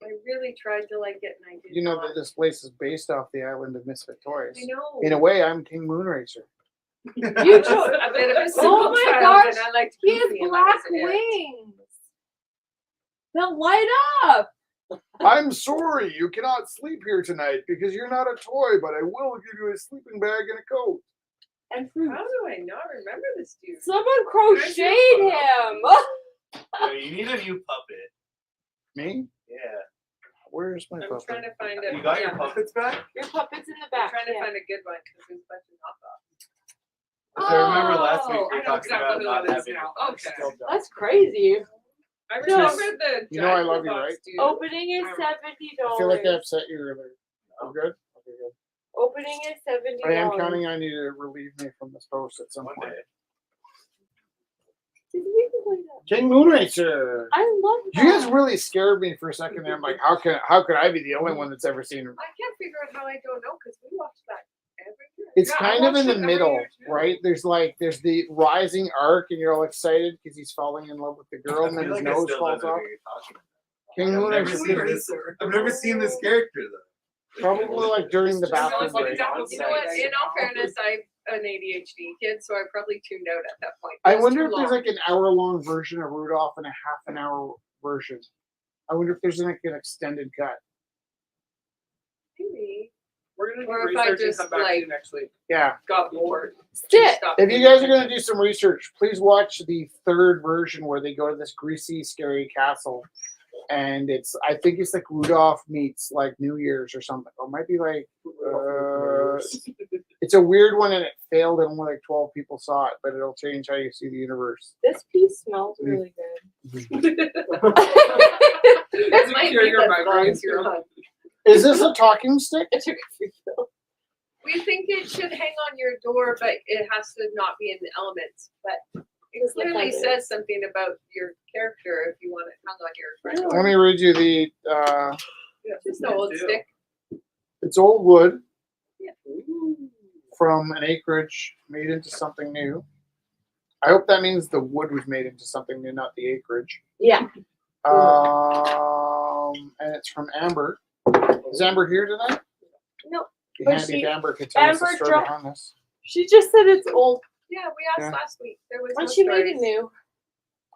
I really tried to like it and I did You know not. that this place is based off the island of misfit toys. I know. In a way, I'm King Moonracer. You chose. a bit of a Oh simple my child, gosh, and I liked He has Goofy, and that black was it. wings. They'll light up. I'm sorry, you cannot sleep here tonight because you're not a toy, but I will give you a sleeping bag and a coat. And fruit. How do I not remember this dude? Someone crocheted him. No, you need a new puppet. Me? Yeah. Where's my I'm puppet? trying to find it. You got your yeah. puppets back? Your puppet's in the I'm back. trying to yeah. find a good one because there's a bunch of knockoffs. So I remember last week Oh, we I were know talking exactly about who not that is having now. puppets. Okay. Still don't. That's crazy. I Just- remember the You know I love Jack in the you, Box right? dude. Opening is I- $70. I feel like I upset you earlier. I'm good? Okay, good. Opening is $70. I am counting on you to relieve me from this post at some One point. day. Did we play that? King Moonracer! I love that. You guys really scared me for a second there. I'm like, how could I be the only one that's ever seen it? I can't figure out how I don't know because we watch that every year. It's Yeah, I kind of in watched the it every middle, year, too. right? There's the rising arc, and you're all excited because he's falling in love with the girl, and I then feel his like I nose still falls don't know off. who you're talking about. King I've never Moonracer, seen this. I've never seen this character though. probably like during the Just sounds bathroom like break. a You know what? In all fairness, I'm an ADHD kid, so I probably tuned out at that point. I It was wonder too if there's long. like an hour-long version of Rudolph and a half an hour version. I wonder if there's like an extended cut. Maybe. We're gonna do Or if I research and just, come back to like- you next week. Yeah. Got bored. Sit. Stopped If you paying guys are gonna attention. do some research, please watch the third version where they go to this greasy, scary castle, and I think it's like Rudolph meets like New Year's or something. Or it might be like it's a weird one and it failed and only like 12 people saw it, but it'll change how you see the universe. This piece smells really good. It might Cure be your that migraines, box you're girl. on. Is this a talking stick? I took a refill. We think it should hang on your door, but it has to not be in the elements. But it Does look clearly like it. says something about your character if you want it hung on your front door. Let me read you the Just an old do. stick. it's old wood Yeah. from an acreage made into something new. I hope that means the wood was made into something new, not the acreage. Yeah. And it's from Amber. Is Amber here tonight? No. Be But handy she- if Amber could tell us the Amber story dropped- behind this. She just said it's old. Yeah, we asked Yeah. last week. There was And no she made it stories. new.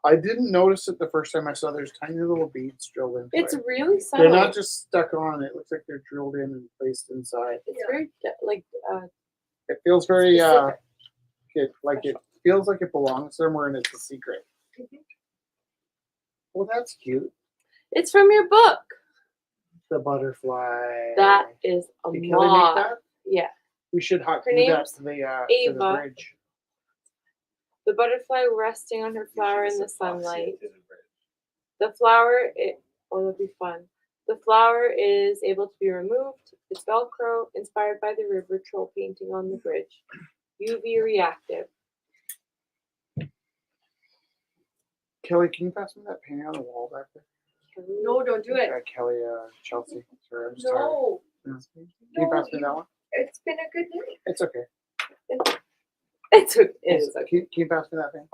I didn't notice it the first time I saw there's tiny little beads drilled into It's it. really They're subtle. not just stuck on. It looks like they're drilled in and placed inside. It's Yeah. very like It feels very specific. it feels like it belongs somewhere and it's a secret. Mhm. Well, that's cute. It's from your book. The butterfly. That is a Did Kelly make moth. that? Yeah. We should hot Her glue that name's to the Ava. bridge. The butterfly resting on her flower in the Usually some foxy sunlight. isn't very- The flower, oh, that'd be fun. The flower is able to be removed. It's Velcro, inspired by the river troll painting on the bridge. UV reactive. Kelly, can you pass me that painting on the wall back there? No, don't do it. Kelly, Chelsea. Sorry, I'm just tired. No, Yeah. Can you pass me that one? it's been a good night. It's okay. It is. Can you pass me that thing?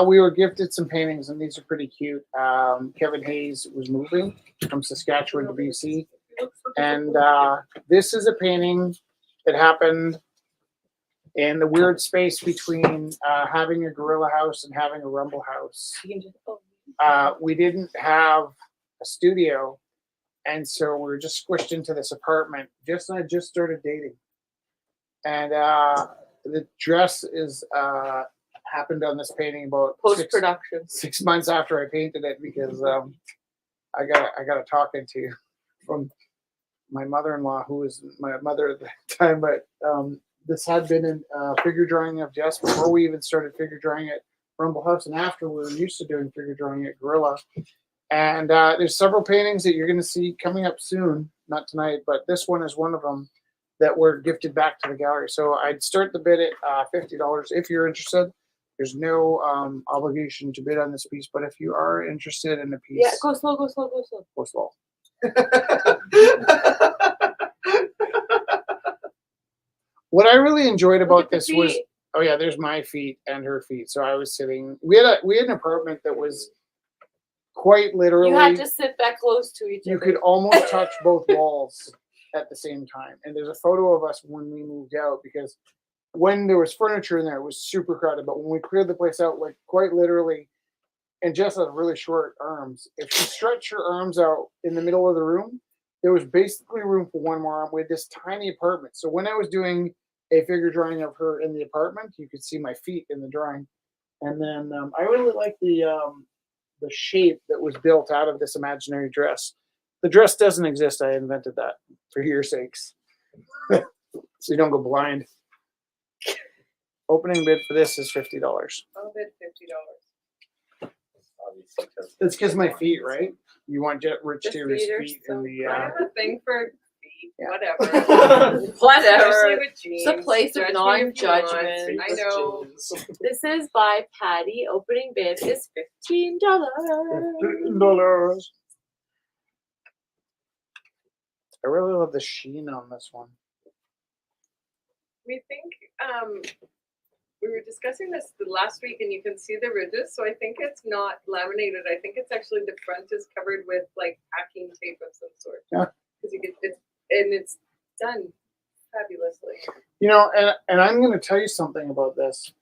We were gifted some paintings, and these are pretty cute. Kevin Hayes was moving from Saskatchewan to BC, and this is a painting that happened in the weird space between having a gorilla house and having a rumble house. You can just, We didn't have a studio, and so we were just squished into this apartment. Jess and I just started dating, and the dress is happened on this painting about post production. 6 months after I painted it, because I got a talking to from my mother-in-law, who was my mother at the time, but this had been in figure drawing of Jess before we even started figure drawing at Rumble House, and after we were used to doing figure drawing at Gorilla. And there's several paintings that you're going to see coming up soon, not tonight, but this one is one of them that were gifted back to the gallery. So I'd start the bid at $50 if you're interested. There's no obligation to bid on this piece, but if you are interested in a piece, Yeah, go slow, go slow, go slow. go slow. What I really enjoyed Look about at the this was, feet. oh yeah, there's my feet and her feet. So I was sitting. We had an apartment that was quite literally. You had to sit that close to each You other. could almost touch both walls at the same time. And there's a photo of us when we moved out, because when there was furniture in there, it was super crowded. But when we cleared the place out, like quite literally, and Jess has really short arms. If you stretch your arms out in the middle of the room, there was basically room for one more arm. We had this tiny apartment. So when I was doing a figure drawing of her in the apartment, you could see my feet in the drawing. And then I really like the shape that was built out of this imaginary dress. The dress doesn't exist. I invented that for your sakes. So you don't go blind. Opening bid for this is $50. I'll bid $50. Obviously, 'cause It's because my feet, right? You want Rich The Taylor's feet are feet so in the. I have a thing for feet, Yeah. whatever. Whatever. Especially with It's a jeans. place of Judge me if you want. non-judgment. I know. This is by Patty. Opening bid is $15. $15. I really love the sheen on this one. We think we were discussing this the last week, and you can see the ridges. So I think it's not laminated. I think it's actually the front is covered with like packing tape of some sort. Yeah. Because you get it's done fabulously. You know, and I'm going to tell you something about this.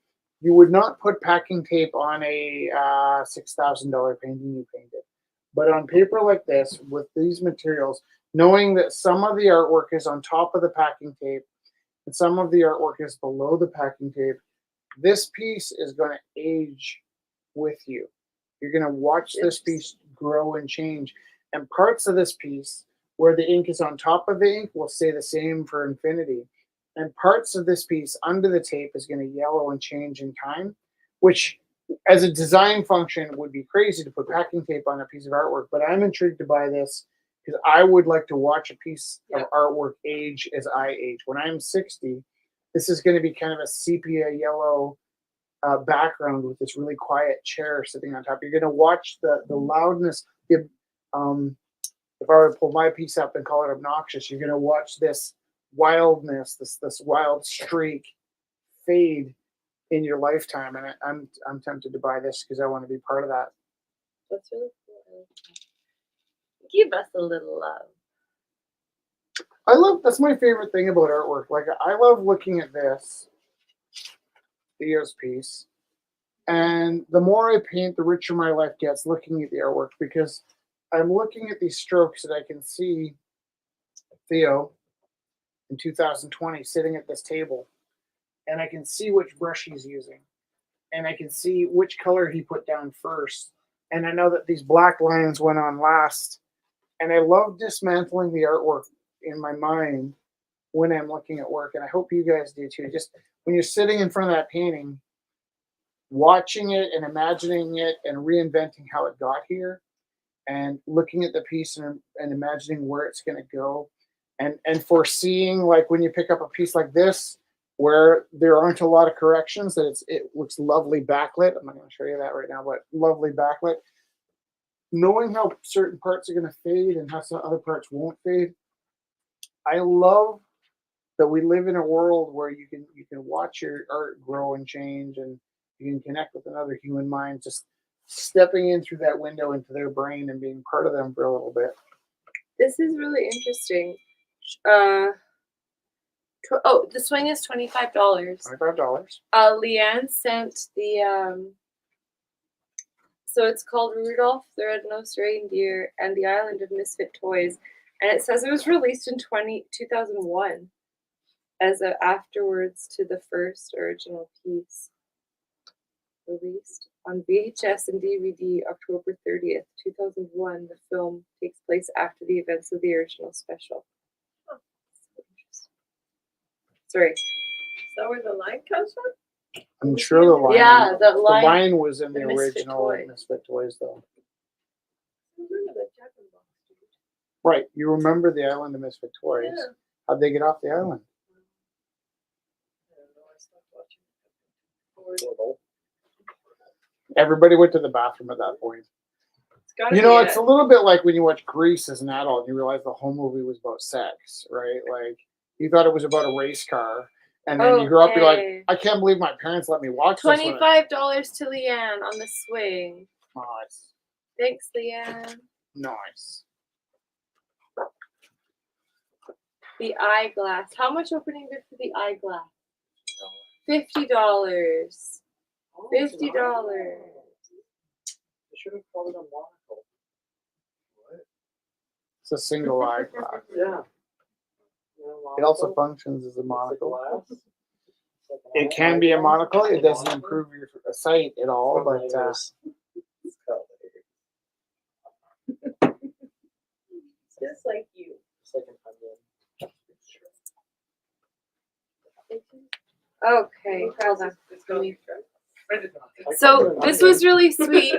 You would not put packing tape on a $6,000 painting you painted, but on paper like this with these materials, knowing that some of the artwork is on top of the packing tape and some of the artwork is below the packing tape, this piece is going to age with you. You're going to watch this piece grow and change, and parts of this piece where the ink is on top of the ink will stay the same for infinity. And parts of this piece under the tape is going to yellow and change in time, which as a design function would be crazy to put packing tape on a piece of artwork. But I'm intrigued to buy this because I would like to watch a piece of artwork age as I age. When I'm 60, this is going to be kind of a sepia yellow background with this really quiet chair sitting on top. You're going to watch the loudness. If I were to pull my piece up and call it obnoxious, you're going to watch this wildness, this wild streak fade in your lifetime. And I'm tempted to buy this because I want to be part of that. That's really cool. Give us a little love. That's my favorite thing about artwork. Like, I love looking at this Theo's piece, and the more I paint, the richer my life gets looking at the artwork, because I'm looking at these strokes that I can see Theo in 2020 sitting at this table, and I can see which brush he's using, and I can see which color he put down first, and I know that these black lines went on last, and I love dismantling the artwork in my mind when I'm looking at work, and I hope you guys do too. Just when you're sitting in front of that painting, watching it and imagining it and reinventing how it got here and looking at the piece and imagining where it's going to go, and foreseeing, like when you pick up a piece like this where there aren't a lot of corrections, that it looks lovely backlit. I'm not going to show you that right now, but lovely backlit. Knowing how certain parts are going to fade and how some other parts won't fade. I love that we live in a world where you can watch your art grow and change, and you can connect with another human mind, just stepping in through that window into their brain and being part of them for a little bit. This is really interesting. The swing is $25. $25. Leanne sent the so it's called Rudolph the Red-Nosed Reindeer and the Island of Misfit Toys, and it says it was released in 2001 as a afterwards to the first original piece. Released on VHS and DVD October 30th, 2001. The film takes place after the events of the original special. Oh, so interesting. Sorry. Is that where the line comes from? I'm sure the line. Yeah, the The line. line was in the the Misfit original Toy. Misfit Toys, though. I remember the Jack in the Box, dude. Right. You remember the Island of Misfit Toys? Yeah. How'd they get off the island? I don't know, I stopped watching. Everybody went to the bathroom at that point. It's gotta You know, be it's it. a little bit like when you watch Grease as an adult and you realize the whole movie was about sex, right? Like, you thought it was about a race car, and then you grow up, you're like, Okay. I can't believe my parents let me watch this. when I-" $25 to Leanne on the swing. Nice. Thanks, Leanne. Nice. The eyeglass. How much opening bid for the eyeglass? $50. $50. They should have called it a monocle. It's a single eyeglass. Yeah. It also functions as a monocle. It can be a monocle. It doesn't improve your sight at all, but Just like you. Okay, hold on. It's gonna be true. So this was really sweet.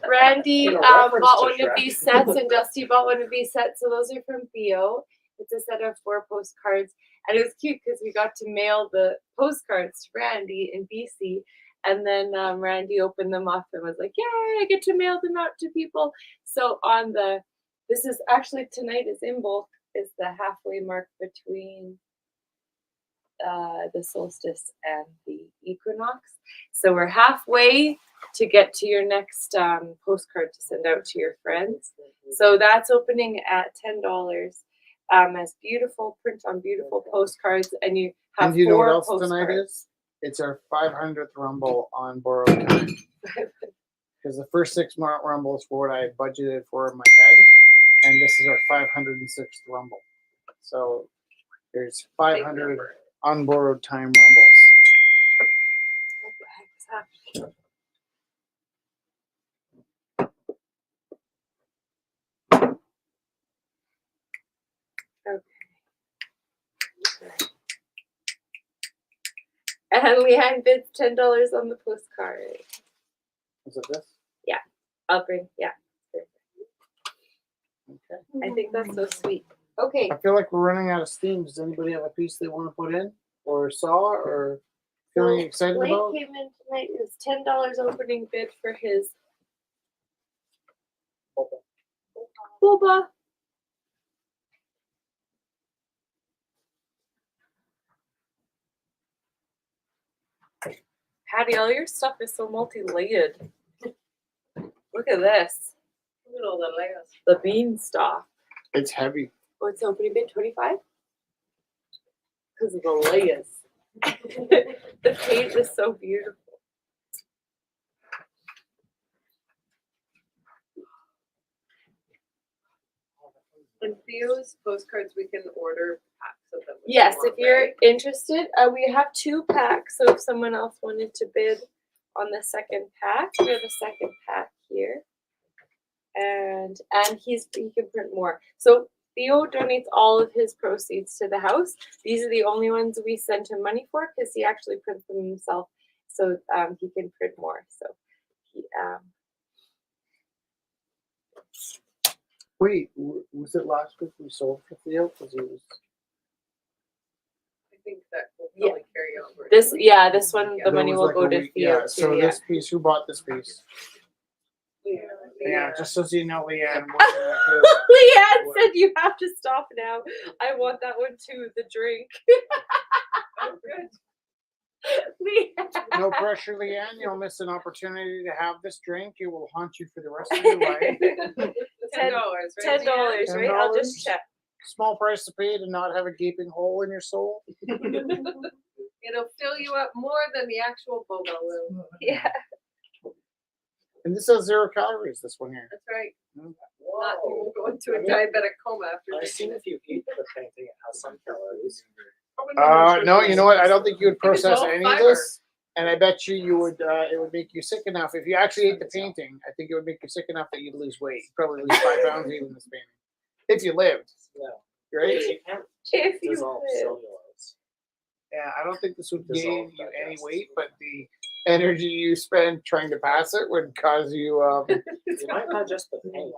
Randy In a reference bought to one of Shrek. these sets, and Dusty bought one of these sets. So those are from Theo. It's a set of 4 postcards, and it was cute because we got to mail the postcards to Randy in BC, and then Randy opened them up and was like, "Yay! I get to mail them out to people." So this is actually tonight is in bulk is the halfway mark between the solstice and the equinox. So we're halfway to get to your next postcard to send out to your friends. So that's opening at $10. As beautiful print on beautiful postcards, and you have and you know what 4 else tonight postcards. is? It's our 500th Rumble on borrowed time. Because the first 6 Rumble is for what I budgeted for in my head, and this is our 506th Rumble. So there's 500 unborrowed time Rumbles. What the heck is happening? Okay. And Leanne bids $10 on the postcard. Is it this? I'll bring, yeah. Okay. I think that's so sweet. Okay. I feel like we're running out of steam. Does anybody have a piece they want to put in, or saw, or feeling excited Blake about? came in tonight. It was $10 opening bid for his boba. Patty, all your stuff is so multi-layered. Look at this. Look at all the layers. The beanstalk. It's heavy. What's opening bid? 25? Because of the layers. The page is so beautiful. And Theo's postcards, we can order packs of them. if Yes, you want, if you're right? interested, we have 2 packs. So if someone else wanted to bid on the second pack, we have a second pack here, and he can print more. So Theo donates all of his proceeds to the house. These are the only ones we send him money for because he actually prints them himself, so he can print more. So he Wait, was it last week we sold for Theo? Because it was. I think that will Yeah. probably carry over. This one, Yeah. the there money was will like go a to week- Theo Yeah, too. so Yeah. this piece, who bought this piece? Yeah, just so you know, Leanne. Leanne said you have to stop now. I want that one too. The drink. Oh, good. Leanne. No pressure, Leanne. You'll miss an opportunity to have this drink. It will haunt you for the rest of your life. $10, right? $10, right? I'll just $10. check. Small price to pay to not have a gaping hole in your soul. It'll fill you up more than the actual boba will. Yeah. And this has 0 calories, this one here. That's right. Mm. Not, you won't go into a I mean, diabetic coma after I've drinking seen it. if you eat the painting, it has some calories. Probably not No, you know what? I don't think you would think it's process all any fiber. of this. And I bet you would, it would make you sick enough. If you actually ate the painting, I think it would make you sick enough that you'd lose weight. You'd probably lose 5 pounds eating this painting. If you lived, Yeah. right? Because you can't If you dissolve live. cellulose. Yeah, I don't think this would Dissolve gain you any digest. weight, but the energy you spend trying to pass it would cause you, You might not just the paint.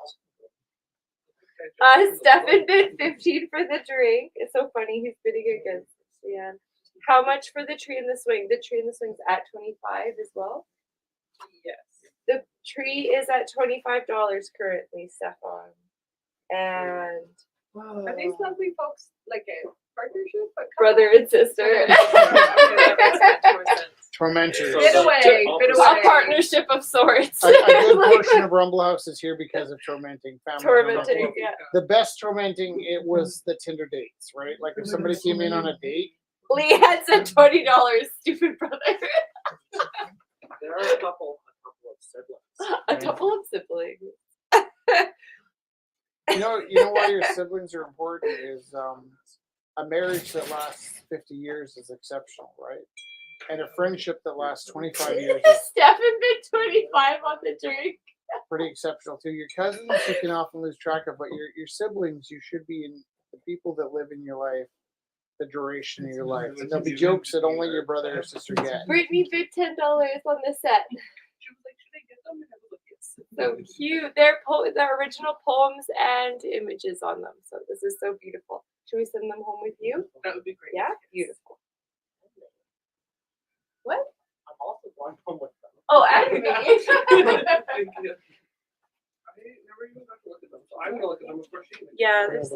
Stefan bid 15 for the drink. It's so funny. He's bidding against Leanne. How much for the tree in the swing? The tree in the swing's at 25 as well. Yes. The tree is at $25 currently, Stefan. And Are these lovely folks like a partnership? A couple? brother and sister. Okay, that makes much more sense. tormentors. Bit away, bit A away. partnership of sorts. A good Like, portion of Rumble House is here because of tormenting family. tormenting, yeah. The best tormenting, it was the Tinder dates, right? Like if somebody came in on a date, Leanne said $20, stupid brother. There are a couple of siblings. A couple of siblings. you know why your siblings are important is a marriage that lasts 50 years is exceptional, right? And a friendship that lasts 25 years is Stefan bid 25 on the drink. pretty exceptional too. Your cousins you can often lose track of, but your siblings, you should be in the people that live in your life the duration of your life. And there'll be jokes that only your brother or sister get. Brittany bid $10 on the set. She was like, should I get them? And I was like, yes. So cute. They're original poems and images on them. So this is so beautiful. Should we send them home with you? That would be great. Yeah? Beautiful. What? I'm also going home with them. Oh, and me. Thank you. I never even got to look at them, so I'm gonna look at them before she. Yeah, there's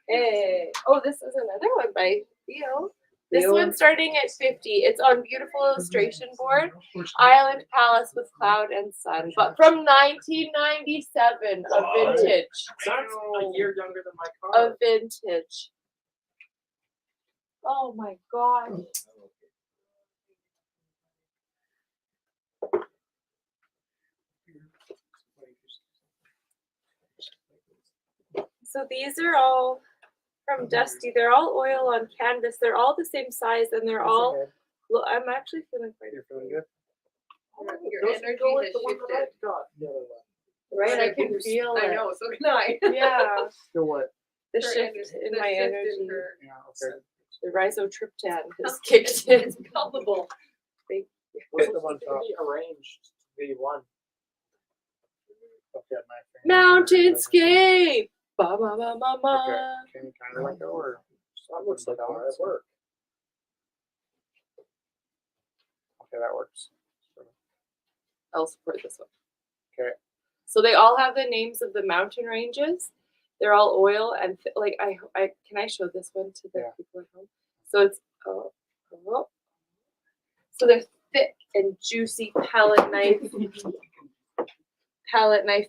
Hey. Oh, this is another one by Theo. This Theo? one's starting at 50. It's on beautiful illustration board. Island Palace with Cloud and Sun. But from 1997, a vintage. That's a year younger than my A car. vintage. Oh my god. So these are all from Dusty. They're all oil on canvas. They're all the same size and they're all. Well, I'm actually feeling quite You're feeling good? Your Those energy go with has the one that I shifted. got the other one. right. I can feel it. I know, so can I. Yeah, Still what? the Her shift ener- in the my shift energy. her- Yeah, okay. The rhizotryptan has kicked in. It's palpable. What's the one be arranged to be one? Okay, my fingers are- Mountainscape. Ba ba ba ba ba. Okay. Can you kind of let go or? That looks like where I work. Okay, that works. I'll support this one. Okay. So they all have the names of the mountain ranges. They're all oil and like I can I show this one to the Yeah. people at home? So it's so they're thick and juicy palette knife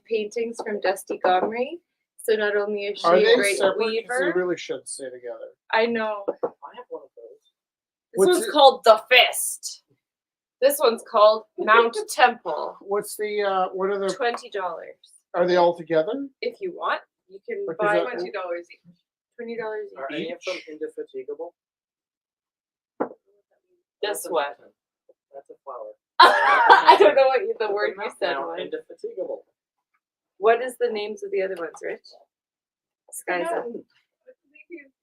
paintings from Dusty Gomri. So not only is she Are a they great separate? 'Cause weaver, they really should stay together. I know. I have one of those. This What's one's it- called The Fist. This one's called Mount Temple. What's the what are the $20 are they all together? if you want. You can Because buy that- $20 each. $20 Are any of them each. indefatigable? This That's a one. mountain. That's a flower. I don't know what the word you said Now, was. indefatigable. What is the names of the other ones, Rich? Skyza.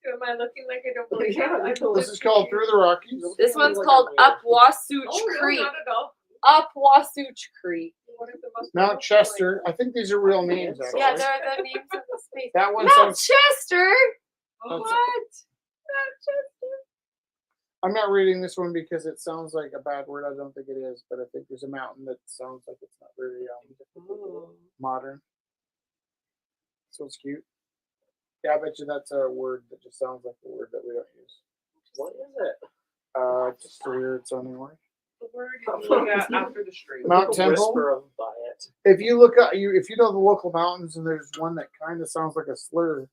Am I looking like I don't believe you? This is called Through the Rockies. This one's Like a called whale. Up Wasatch Oh, no, Creek. not at all. Up Wasatch Creek. What is the most? Mount like- Chester. I think these are real names. Actually. Yeah, they're the names of the space. That one Mount sounds. Chester. That's- What? Mount Chester. I'm not reading this one because it sounds like a bad word. I don't think it is, but I think there's a mountain that sounds like it's not very modern. So it's cute. Yeah, I bet you that's a word that just sounds like a word that we don't use. What is it? Just a weird sounding word. The word you look at after the street. Mount People Temple. Whisper of by it. If you look at if you know the local mountains, and there's one that kind of sounds like a slur.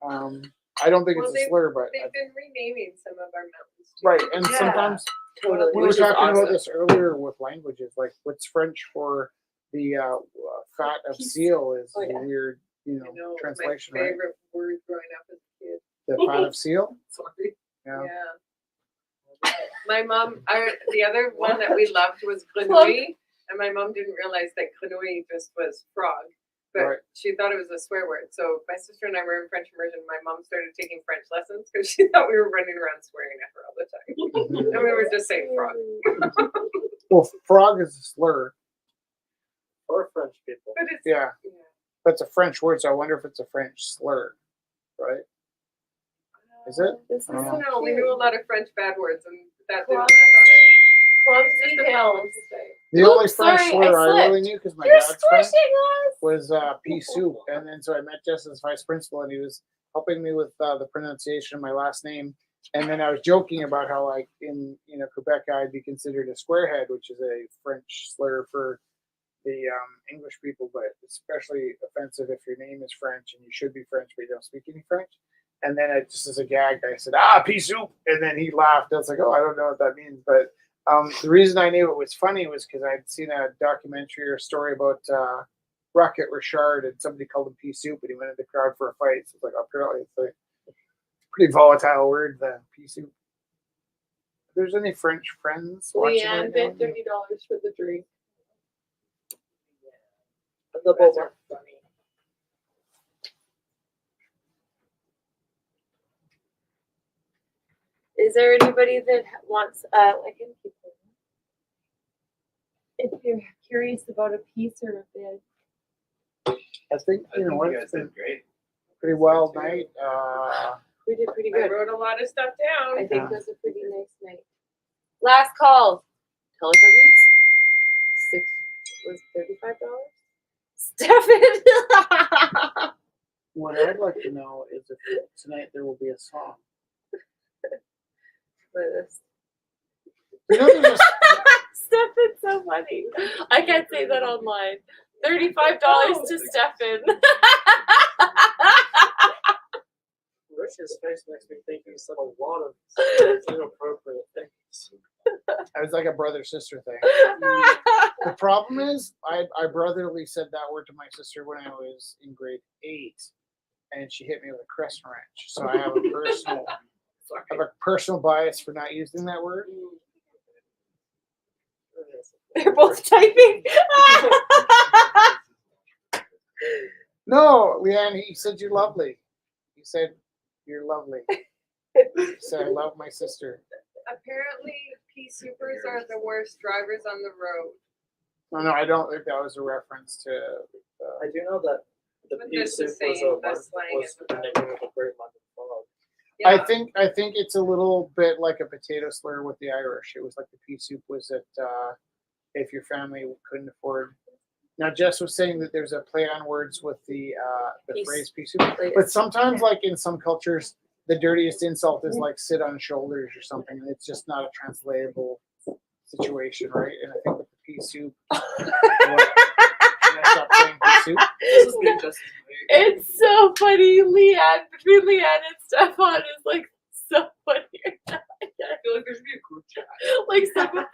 I don't think Well, it's a slur, but They've been renaming some of our mountains too. right. And Yeah. sometimes Totally. we were Which is talking about awesome. this earlier with languages. Like, what's French for the fat of seal is Oh, yeah. a weird, I know, translation, my right? favorite word growing up as a kid. The fat of seal. Sorry. Yeah. Yeah. My mom, the other one that we loved was grenouille, and my mom didn't realize that grenouille just was frog, but Right. she thought it was a swear word. So my sister and I were in French immersion. My mom started taking French lessons because she thought we were running around swearing at her all the time, and we were just saying frog. Well, frog is a slur. Or French people. But it's Yeah, that's a French word, so I wonder if it's a French slur, right? Is it? This is I don't I so don't know. We cute. knew a lot of French bad words, and that didn't land on Clumsy, it. clumsy Just a hills. to say. The Oops, only French sorry, slur I I really slipped. knew because my You're dad's French squishing us. was pea soup, and then so I met Jess's vice principal, and he was helping me with the pronunciation of my last name. And then I was joking about how, like, in Quebec, I'd be considered a squarehead, which is a French slur for the English people, but especially offensive if your name is French and you should be French, but you don't speak any French. And then just as a gag, I said, pea soup. And then he laughed. I was like, oh, I don't know what that means. But the reason I knew it was funny was because I'd seen a documentary or story about Rocket Richard, and somebody called him pea soup, and he went in the crowd for a fight. So it's like, apparently it's like a pretty volatile word, the pea soup. If there's any French friends watching Leanne right bid now, $30 for the drink. The That's boba. funny. Is there anybody that wants? I can keep going. If you're curious about a piece or a bid. I think, I think what, you it's guys been did great. a pretty wild night. We did pretty I good. wrote a lot of stuff I down. think it was a pretty nice night. Last call. Teletubbies. Was $35. Stefan. What I'd like to know is if tonight there will be a song. This. You know, there's Stefan's so funny. I can't say that online. $35 to Stefan. Rich's face makes me think he said a lot of inappropriate things. I was like a brother-sister thing. The problem is, I brotherly said that word to my sister when I was in grade 8, and she hit me with a crescent wrench. So I have a personal bias for not using that word. They're both typing. No, Leanne, he said you're lovely. He said you're lovely. He said I love my sister. Apparently, pea soupers are the worst drivers on the road. No, I don't think that was a reference to. I do know that the But pea that's the soup same, was that's slang was is the about- nickname of the Great London Fog. Yeah. I think it's a little bit like a potato slur with the Irish. It was like the pea soup was that if your family couldn't afford. Now Jess was saying that there's a play on words with the Peace. phrase pea soup, but sometimes like in some cultures, the dirtiest insult is like sit on shoulders or something, and it's just not a translatable situation, right? And I think with the pea soup, can I stop saying pea soup? This is me, Justin. It's so funny. Leanne, between Leanne and Stefan is like so funny. I feel like there should be a group chat. Like someone,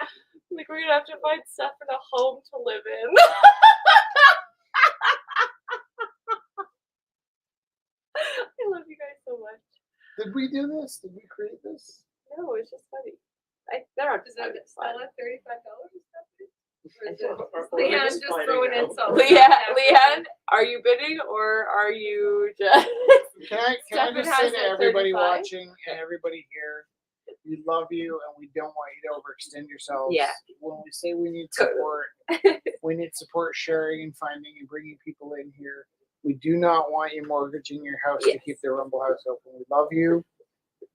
like we're gonna have to find Stefan a home to live in. I love you guys so much. Did we do this? Did we create this? No, it's just funny. They're not Is just that fun, it's fun. still at $35 or something? Or is Or- it- or Leanne just just finding throwing out. insults. Leanne, are you bidding or are you just? Can I Stefan just has say to it at everybody 35? watching and everybody here We love you, and we don't want you to overextend yourselves. Yeah. When we say we need Totally. support, we need support sharing and finding and bringing people in here. We do not want you mortgaging your house to Yes. keep the Rumble House open. We love you.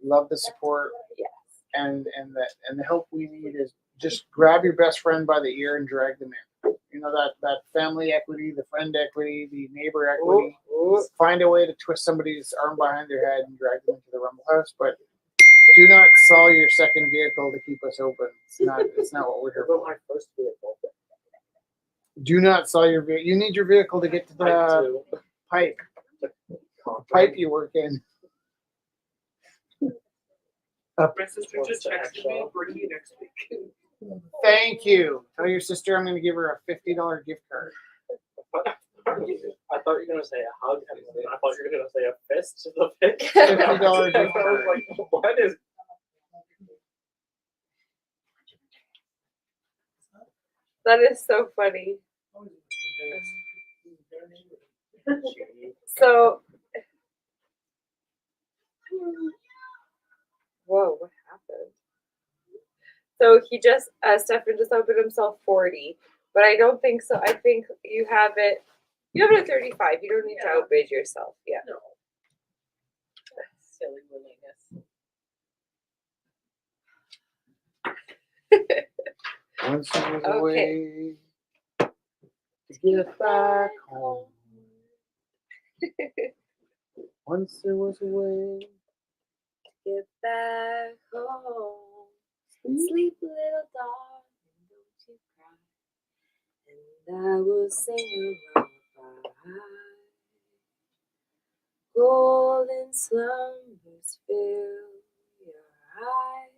Love the support. Yes. And the help we need is just grab your best friend by the ear and drag them in. You know, that family equity, the friend equity, the neighbor equity. Find a way to twist somebody's arm behind their head and drag them into the Rumble House, but do not sell your second vehicle to keep us open. It's not what we're here What for. about my first vehicle? Do not sell your vehicle. You need your vehicle to get to I the do. pipe you work in. My sister just texted me, bring me next week. Thank you. Tell your sister I'm going to give her a $50 gift card. I thought you were gonna say a hug, and then I thought you were gonna say a fist to the face. $50 gift I was card. like, what is? That is so funny. So, whoa, what happened? So he just, Stefan just opened himself 40, but I don't think so. I think you have it at 35. You don't need to outbid yourself. Yeah. No. Silly willingness. Once I was Okay. away to get back home. Once there was a way. Get back home. Sleep, little darling, don't you cry. And I will sing a lullaby. Golden slumbers fill your eyes.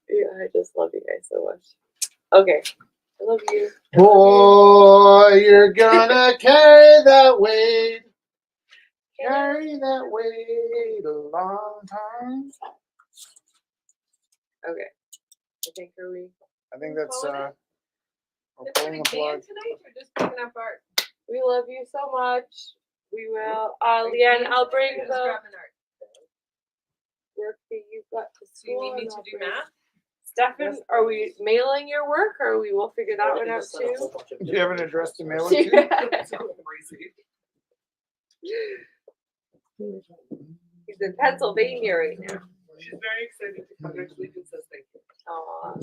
Yeah, I just love you guys so much. Okay, I love you. Boy, you're gonna carry that weight. Carry that weight a long time. Okay, I think we I think that's we're Is pulling it the plug. again tonight or just picking up art? love you so much. We will. Leanne, I'll bring Just the grabbing art. work that you've got to Do you school. need me and to I'll do bring- math? Stefan, are we mailing your work, or we will figure that one out too? Do you have an address to mail it to? Yeah. So crazy. He's in Pennsylvania right now. She's very excited to come next week and says thank you. Aw.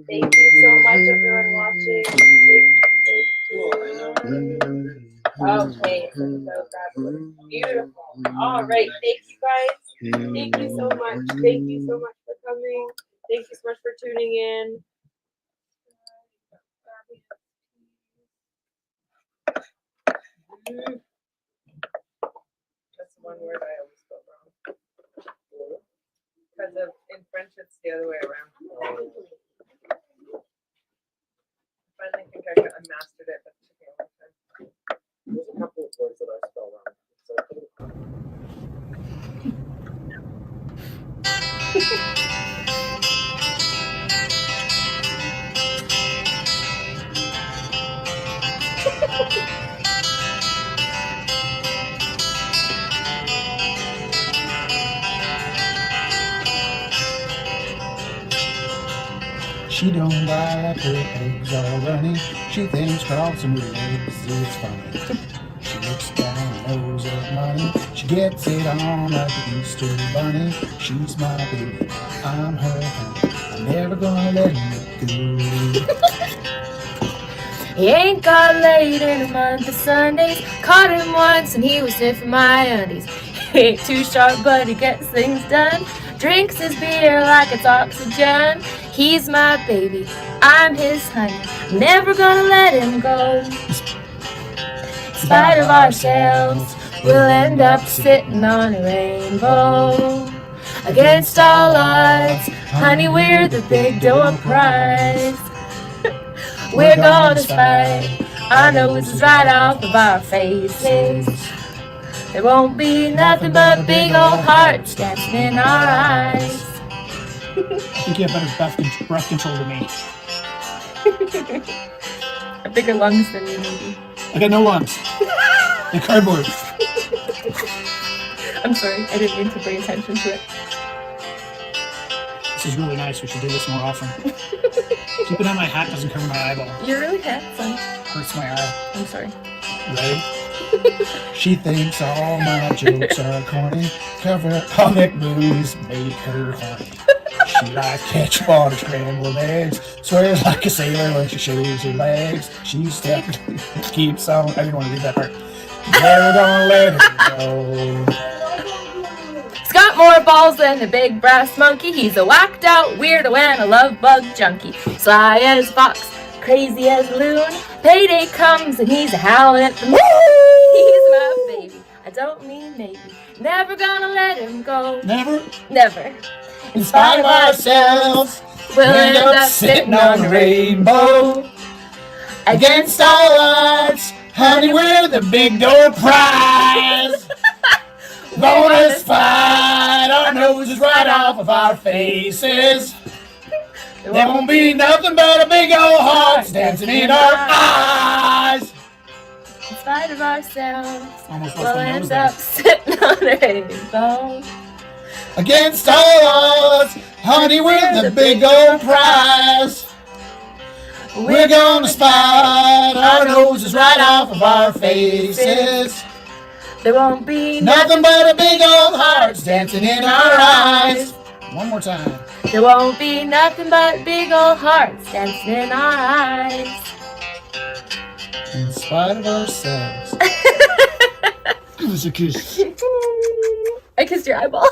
Thank you so much, everyone watching. Okay, so fabulous. Beautiful. All right, thanks, guys. Thank you so much. Thank you so much for coming. Thank you so much for tuning in. That's the one word I always spell wrong. Because in French it's the other way around. I finally think I mastered it, but it took me a long time. There's a couple of words that I spell wrong. So I think She don't like her eggs all runny. She thinks crossing with legs is funny. She looks down her nose at money. She gets it on like an Easter bunny. She's my baby, I'm her honey. I'm never gonna let her go. He ain't got laid in a month of Sundays. Caught him once and he was sniffing my undies. He ain't too sharp, but he gets things done. Drinks his beer like it's oxygen. He's my baby, I'm his honey. I'm never gonna let him go. In spite of ourselves, we'll end up sitting on a rainbow. Against all odds, honey, we're the big door prize. We're gonna fight our noses right off of our faces. There won't be nothing but big old hearts dancing in our eyes. I think you have better breath control than me. Bigger lungs than you, maybe. I got no lungs. They're cardboard. I'm sorry, I didn't mean to bring attention to it. This is really nice. We should do this more often. Keep it on my hat doesn't cover my eyeball. You're really handsome. Hurts my eye. I'm sorry. Ready? She thinks all my jokes are corny. Cover comic movies make her horny. She likes ketchup on her scrambled eggs. Swears like a sailor when she shows her legs. She steps, keeps on. I didn't want to read that part. Never gonna let her go. He's got more balls than a big brass monkey. He's a whacked out weirdo and a love bug junkie. Sly as a fox, crazy as a loon. Payday comes and he's a howling at the moon. He's my baby. I don't mean maybe. Never gonna let him go. Never, Never. in spite of ourselves, We'll end up sitting on the rainbow. Against all odds, honey, we're the big door prize. Bonus fight, our noses right off of our faces. There won't be nothing but a big old hearts dancing in our eyes. In spite of ourselves, Almost we'll lost my end nose up there. sitting on a rainbow. Against all odds, honey, we're the big old prize. We're gonna spite our noses right off of our faces. There won't be Nothing but a big old hearts dancing in our eyes. One more time. There won't be nothing but big old hearts dancing in our eyes. In spite of ourselves. Give us a kiss. I kissed your eyeball.